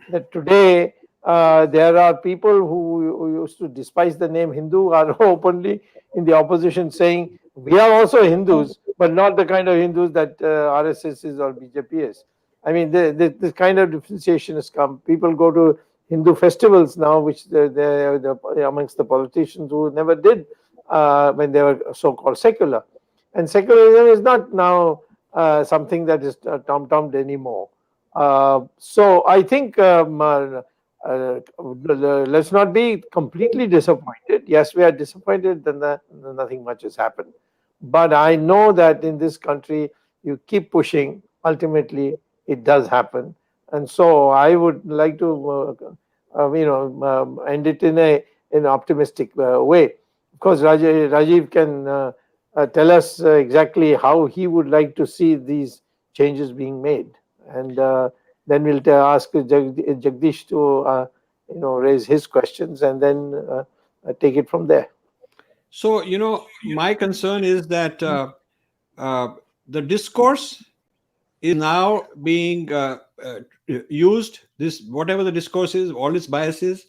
that today there are people who used to despise the name Hindu are openly in the opposition saying, we are also Hindus, but not the kind of Hindus that RSS is or BJP is. I mean, this kind of differentiation has come. People go to Hindu festivals now, which they're amongst the politicians who never did when they were so-called secular. And secularism is not now something that is tom-tommed anymore. So I think let's not be completely disappointed. Yes, we are disappointed that nothing much has happened. But I know that in this country, you keep pushing, ultimately it does happen. And so I would like to, end it in an optimistic way. Of course, Rajiv can tell us exactly how he would like to see these changes being made. And then we'll ask Jagdish to, raise his questions and then take it from there. So, my concern is that the discourse is now being used, whatever the discourse is, all its biases,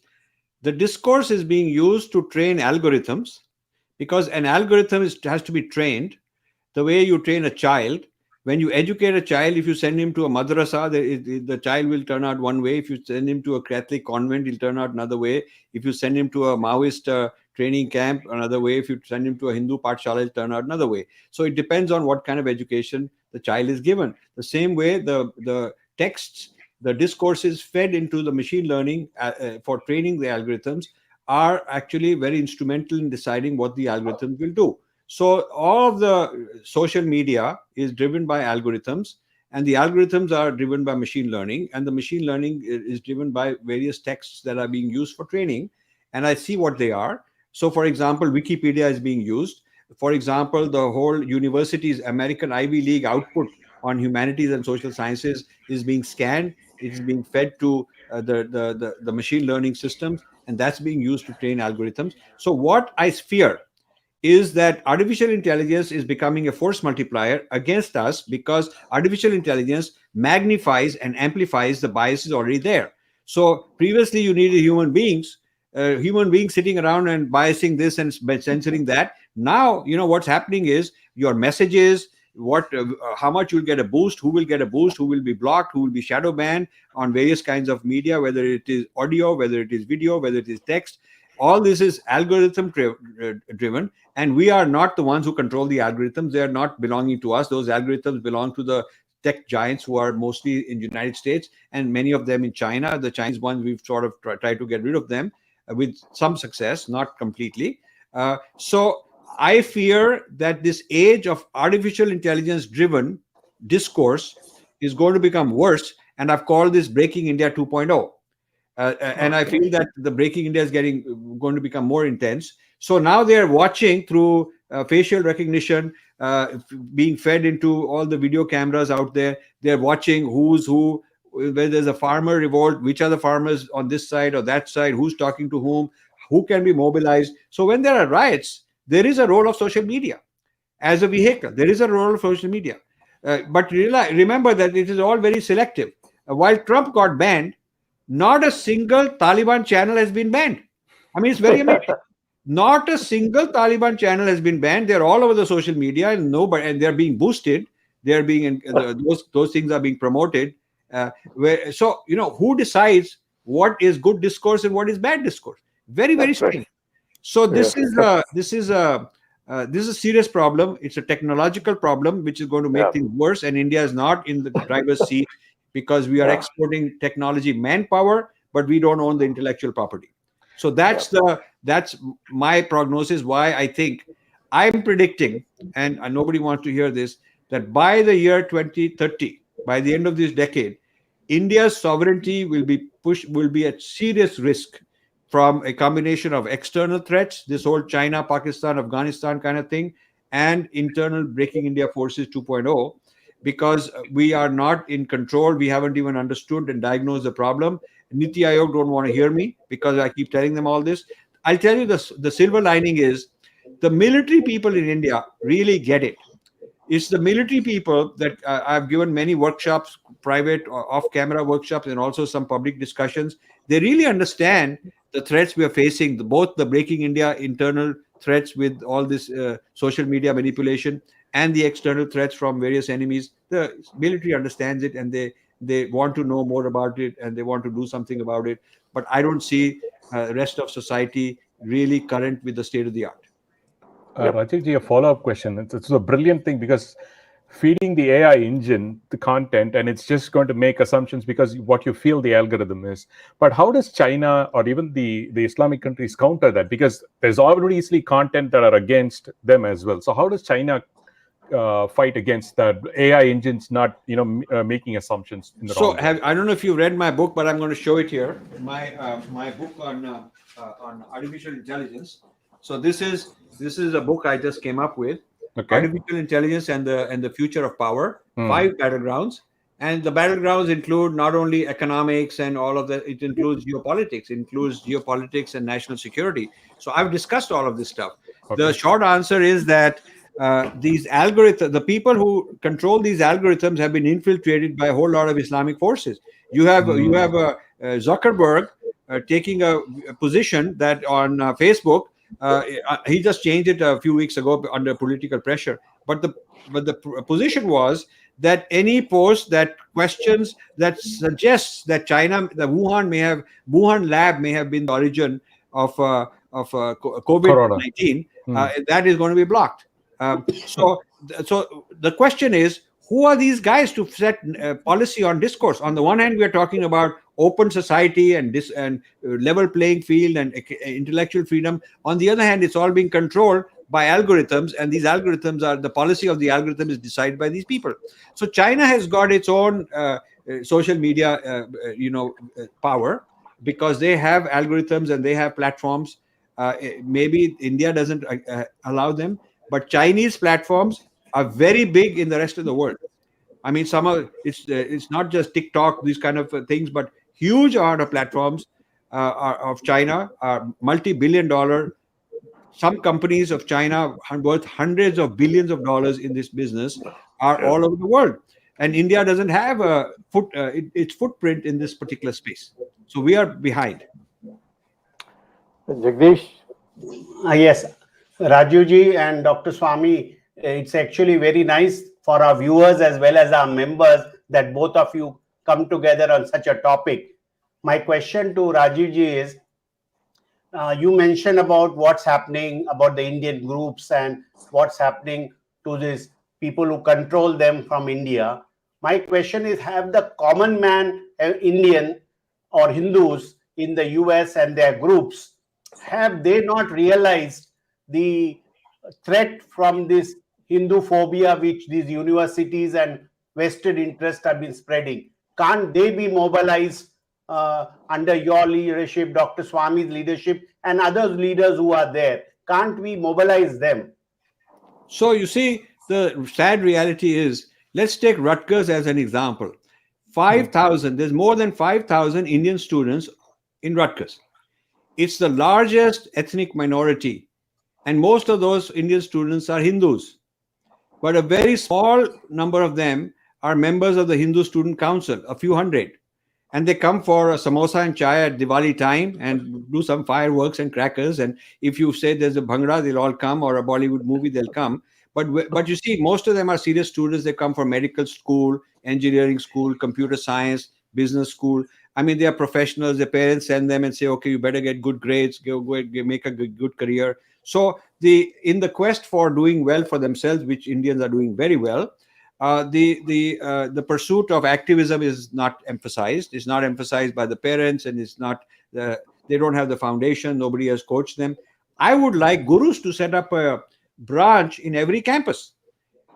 the discourse is being used to train algorithms, because an algorithm has to be trained the way you train a child. When you educate a child, if you send him to a madrasa, the child will turn out one way. If you send him to a Catholic convent, he'll turn out another way. If you send him to a Maoist training camp, another way. If you send him to a Hindu pathshala, he'll turn out another way. So it depends on what kind of education the child is given. The same way the texts, the discourses fed into the machine learning for training the algorithms are actually very instrumental in deciding what the algorithms will do. So all of the social media is driven by algorithms, and the algorithms are driven by machine learning, and the machine learning is driven by various texts that are being used for training. And I see what they are. So, for example, Wikipedia is being used. For example, the whole university's American Ivy League output on humanities and social sciences is being scanned. It is being fed to the machine learning systems, and that's being used to train algorithms. So what I fear is that artificial intelligence is becoming a force multiplier against us, because artificial intelligence magnifies and amplifies the biases already there. So previously you needed human beings sitting around and biasing this and censoring that. Now, what's happening is your messages, how much you'll get a boost, who will get a boost, who will be blocked, who will be shadow banned on various kinds of media, whether it is audio, whether it is video, whether it is text. All this is algorithm driven, and we are not the ones who control the algorithms. They are not belonging to us. Those algorithms belong to the tech giants who are mostly in the United States, and many of them in China. The Chinese ones, we've sort of tried to get rid of them with some success, not completely. So I fear that this age of artificial intelligence driven discourse is going to become worse, and I've called this Breaking India 2.0. And I feel that the Breaking India is going to become more intense. So now they're watching through facial recognition, being fed into all the video cameras out there. They're watching who's who, where there's a farmer revolt, which are the farmers on this side or that side, who's talking to whom, who can be mobilized. So when there are riots, there is a role of social media as a vehicle. There is a role of social media. But remember that it is all very selective. While Trump got banned, not a single Taliban channel has been banned. I mean, it's very amazing. Not a single Taliban channel has been banned. They're all over the social media, and they're being boosted. They're being those things are being promoted. Who decides what is good discourse and what is bad discourse? Very, very strange. So this is a serious problem. It's a technological problem which is going to make things worse, and India is not in the driver's seat, because we are exporting technology manpower, but we don't own the intellectual property. So that's my prognosis, why I think I'm predicting, and nobody wants to hear this, that by the year 2030, by the end of this decade, India's sovereignty will be at serious risk from a combination of external threats, this whole China, Pakistan, Afghanistan kind of thing, and internal Breaking India Forces 2.0. Because we are not in control. We haven't even understood and diagnosed the problem. Niti Aayog don't want to hear me because I keep telling them all this. I'll tell you the silver lining is the military people in India really get it. It's the military people that I've given many workshops, private or off-camera workshops, and also some public discussions. They really understand the threats we are facing, both the Breaking India internal threats with all this social media manipulation, and the external threats from various enemies. The military understands it, and they want to know more about it, and they want to do something about it. But I don't see the rest of society really current with the state of the art. Rajiv, a follow-up question. It's a brilliant thing, because feeding the AI engine the content, and it's just going to make assumptions because what you feel the algorithm is. But how does China or even the Islamic countries counter that? Because there's obviously content that are against them as well. So how does China fight against that AI engines not making assumptions in the wrong way? I don't know if you read my book, but I'm going to show it here. My book on artificial intelligence. So this is a book I just came up with. Okay. Artificial intelligence and the future of power. 5 battlegrounds, and the battlegrounds include not only economics and all of that. It includes geopolitics and national security. So I've discussed all of this stuff. Okay. The short answer is that these algorithms, the people who control these algorithms, have been infiltrated by a whole lot of Islamic forces. You have Zuckerberg taking a position that on Facebook, he just changed it a few weeks ago under political pressure. But the position was that any post that questions, that suggests that China, the Wuhan lab may have been the origin of COVID-19, that is going to be blocked. So the question is, who are these guys to set policy on discourse? On the one hand, we are talking about open society and level playing field and intellectual freedom. On the other hand, it's all being controlled by algorithms, and these algorithms are, the policy of the algorithm is decided by these people. So China has got its own social media power, because they have algorithms and they have platforms. Maybe India doesn't allow them, but Chinese platforms are very big in the rest of the world. I mean, it's not just TikTok, these kind of things, but huge amount of platforms of China are multi-billion-dollar. Some companies of China worth hundreds of billions of dollars in this business are all over the world, and India doesn't have its footprint in this particular space. So we are behind. Jagdish? Yes, Rajivji and Dr. Swamy, it's actually very nice for our viewers as well as our members that both of you come together on such a topic. My question to Rajivji is, you mentioned about what's happening about the Indian groups and what's happening to these people who control them from India. My question is, have the common man, Indian or Hindus in the US and their groups, have they not realized the threat from this Hinduphobia which these universities and vested interests have been spreading? Can't they be mobilized under your leadership, Dr. Swamy's leadership, and other leaders who are there? Can't we mobilize them? So you see, the sad reality is, let's take Rutgers as an example. 5,000, there's more than 5,000 Indian students in Rutgers. It's the largest ethnic minority, and most of those Indian students are Hindus. But a very small number of them are members of the Hindu Student Council, a few hundred. And they come for a samosa and chai at Diwali time and do some fireworks and crackers. And if you say there's a bhangra, they'll all come, or a Bollywood movie, they'll come. But you see, most of them are serious students. They come from medical school, engineering school, computer science, business school. I mean, they are professionals. Their parents send them and say, okay, you better get good grades, go make a good career. So in the quest for doing well for themselves, which Indians are doing very well, the pursuit of activism is not emphasized. It's not emphasized by the parents, and it's not they don't have the foundation. Nobody has coached them. I would like gurus to set up a branch in every campus.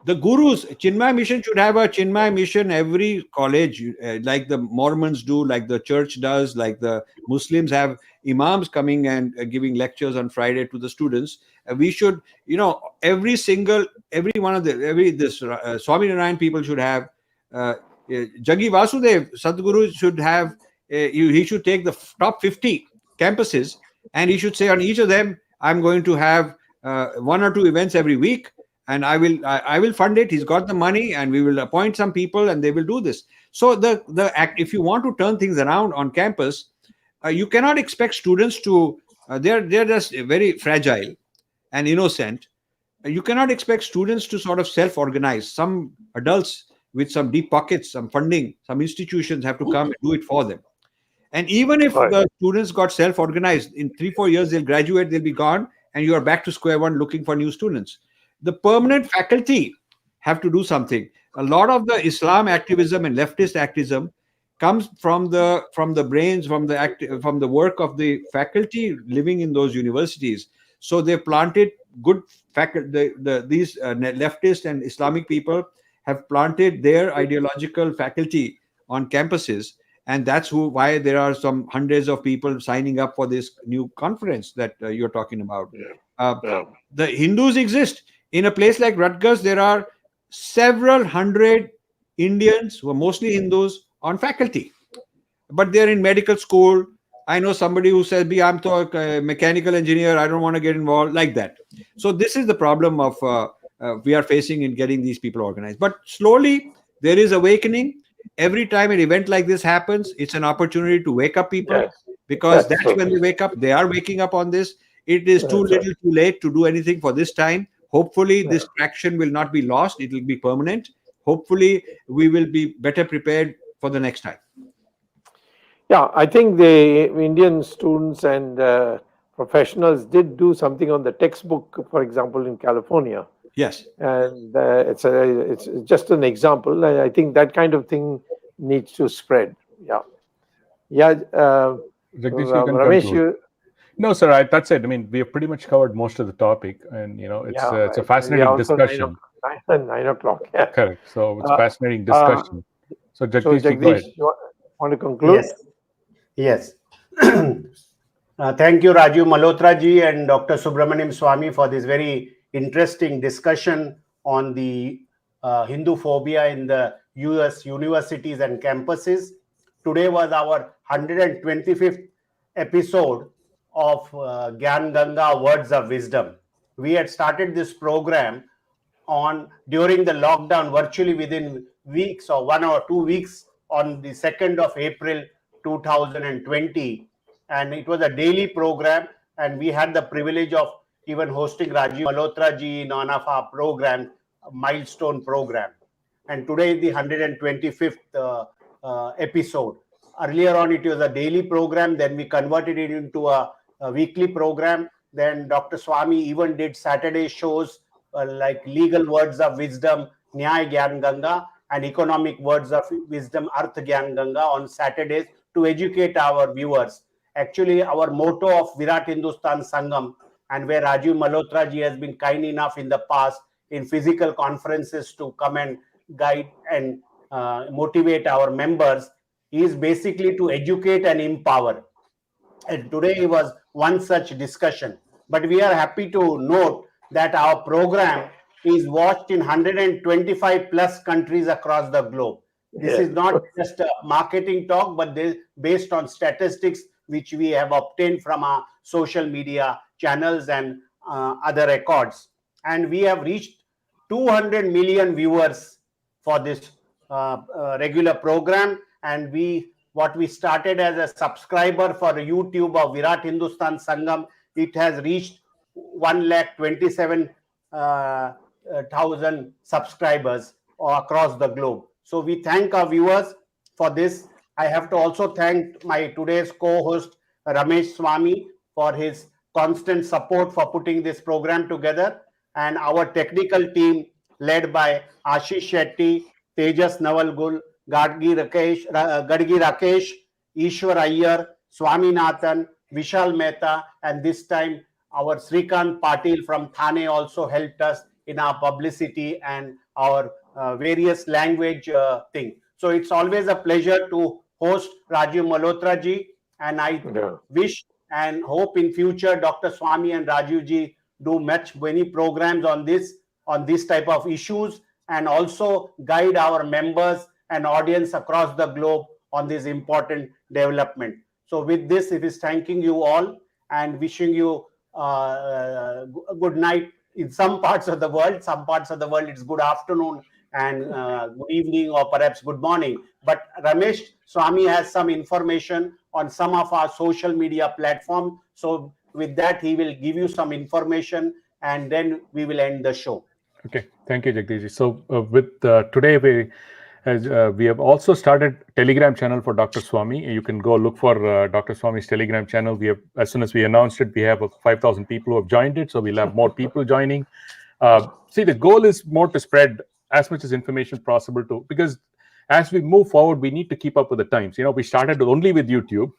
The gurus, Chinmay Mission should have a Chinmay Mission every college, like the Mormons do, like the church does, like the Muslims have imams coming and giving lectures on Friday to the students. We should, every one of Swami Narayan people should have, Jagi Vasudev, Sadhguru should have, he should take the top 50 campuses, and he should say on each of them, I'm going to have 1 or 2 events every week, and I will fund it. He's got the money, and we will appoint some people, and they will do this. So if you want to turn things around on campus, you cannot expect students to. They're just very fragile and innocent. You cannot expect students to sort of self-organize. Some adults with some deep pockets, some funding, some institutions have to come and do it for them. And even if the students got self-organized, in 3-4 years they'll graduate, they'll be gone, and you are back to square one looking for new students. The permanent faculty have to do something. A lot of the Islam activism and leftist activism comes from the brains, from the work of the faculty living in those universities. So they planted good faculty. These leftist and Islamic people have planted their ideological faculty on campuses, and that's why there are some hundreds of people signing up for this new conference that you're talking about. The Hindus exist. In a place like Rutgers, there are several hundred Indians who are mostly Hindus on faculty, but they're in medical school. I know somebody who says, I'm a mechanical engineer, I don't want to get involved, like that. So this is the problem of we are facing in getting these people organized. But slowly, there is awakening. Every time an event like this happens, it's an opportunity to wake up people, because that's when they wake up. They are waking up on this. It is too little, too late to do anything for this time. Hopefully, this traction will not be lost. It will be permanent. Hopefully, we will be better prepared for the next time. Yeah, I think the Indian students and professionals did do something on the textbook, for example, in California. Yes. And it's just an example. I think that kind of thing needs to spread. Yeah. Yeah, Jagdish, you can Ramesh, conclude. No, sir, that's it. I mean, we have pretty much covered most of the topic, and it's a fascinating also discussion. 9 o'clock. Yeah. Correct. So it's Uh, fascinating discussion. So So Jagdish, go Jagdish, ahead. you want to conclude? Yes. Thank you, Rajiv Malhotra ji and Dr. Subramanian Swamy, for this very interesting discussion on the Hinduphobia in the US universities and campuses. Today was our 125th episode of Gyan Ganga Words of Wisdom. We had started this program on during the lockdown virtually within weeks or 1 or 2 weeks on the 2nd of April 2020, and it was a daily program, and we had the privilege of even hosting Rajiv Malhotra ji in one of our programs, milestone program. And today is the 125th episode. Earlier on, it was a daily program. Then we converted it into a weekly program. Then Dr. Swamy even did Saturday shows like legal words of wisdom, Nyay Gyan Ganga, and economic words of wisdom, Arth Gyan Ganga, on Saturdays to educate our viewers. Actually, our motto of Virat Hindustan Sangam, and where Rajiv Malhotra ji has been kind enough in the past in physical conferences to come and guide and motivate our members, is basically to educate and empower. And today was one such discussion. But we are happy to note that our program is watched in 125 plus countries across the globe. This is not just a marketing talk, but based on statistics which we have obtained from our social media channels and other records. And we have reached 200 million viewers for this regular program. And what we started as a subscriber for YouTube of Virat Hindustan Sangam, it has reached 1,27,000 subscribers across the globe. So we thank our viewers for this. I have to also thank my today's co-host Ramesh Swamy for his constant support for putting this program together, and our technical team led by Ashish Shetty, Tejas Navalgul, Gadgi Rakesh, Ishwar Iyer, Swaminathan, Vishal Mehta, and this time our Srikant Patil from Thane also helped us in our publicity and our various language thing. So it's always a pleasure to host Rajiv Malhotra ji, and I wish and hope in future Dr. Swamy and Rajiv ji do many programs on this type of issues, and also guide our members and audience across the globe on this important development. So with this, it is thanking you all and wishing you a good night in some parts of the world. Some parts of the world it's good afternoon and good evening or perhaps good morning. But Ramesh Swamy has some information on some of our social media platforms. So with that, he will give you some information and then we will end the show. Okay, thank you, Jagdish. So with today we have also started Telegram channel for Dr. Swamy. You can go look for Dr. Swamy's Telegram channel. We have, as soon as we announced it, we have 5,000 people who have joined it. So we'll have more people joining. See, the goal is more to spread as much as information possible because as we move forward, we need to keep up with the times. We started only with YouTube,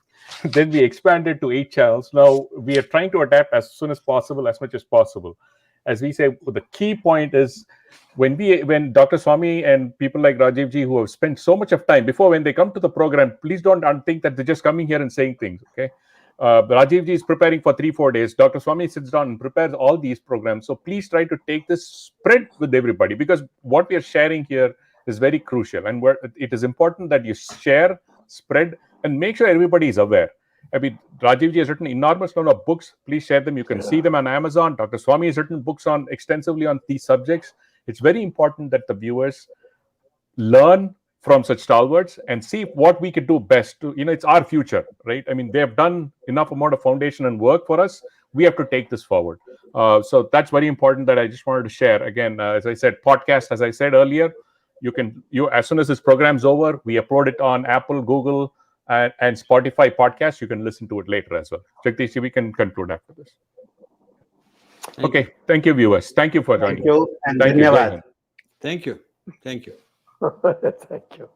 then we expanded to 8 channels. Now we are trying to adapt as soon as possible, as much as possible. As we say, the key point is when Dr. Swamy and people like Rajiv ji who have spent so much of time before, when they come to the program, please don't think that they're just coming here and saying things. Okay, Rajiv ji is preparing for 3-4 days. Dr. Swamy sits down and prepares all these programs. So please try to take this spread with everybody, because what we are sharing here is very crucial, and it is important that you share, spread, and make sure everybody is aware. I mean, Rajiv ji has written enormous amount of books. Please share them. You can see them on Amazon. Dr. Swamy has written books extensively on these subjects. It's very important that the viewers learn from such stalwarts and see what we could do best to, it's our future, right? I mean, they have done enough amount of foundation and work for us. We have to take this forward. So that's very important that I just wanted to share. Again, as I said, podcast, as I said earlier, you as soon as this program's over, we upload it on Apple, Google, and Spotify podcast. You can listen to it later as well. Jagdish, we can conclude after this. Thank you, viewers. Thank you for joining. Thank you, and Thank Dhanyavad. Thank you. Thank you. Thank you.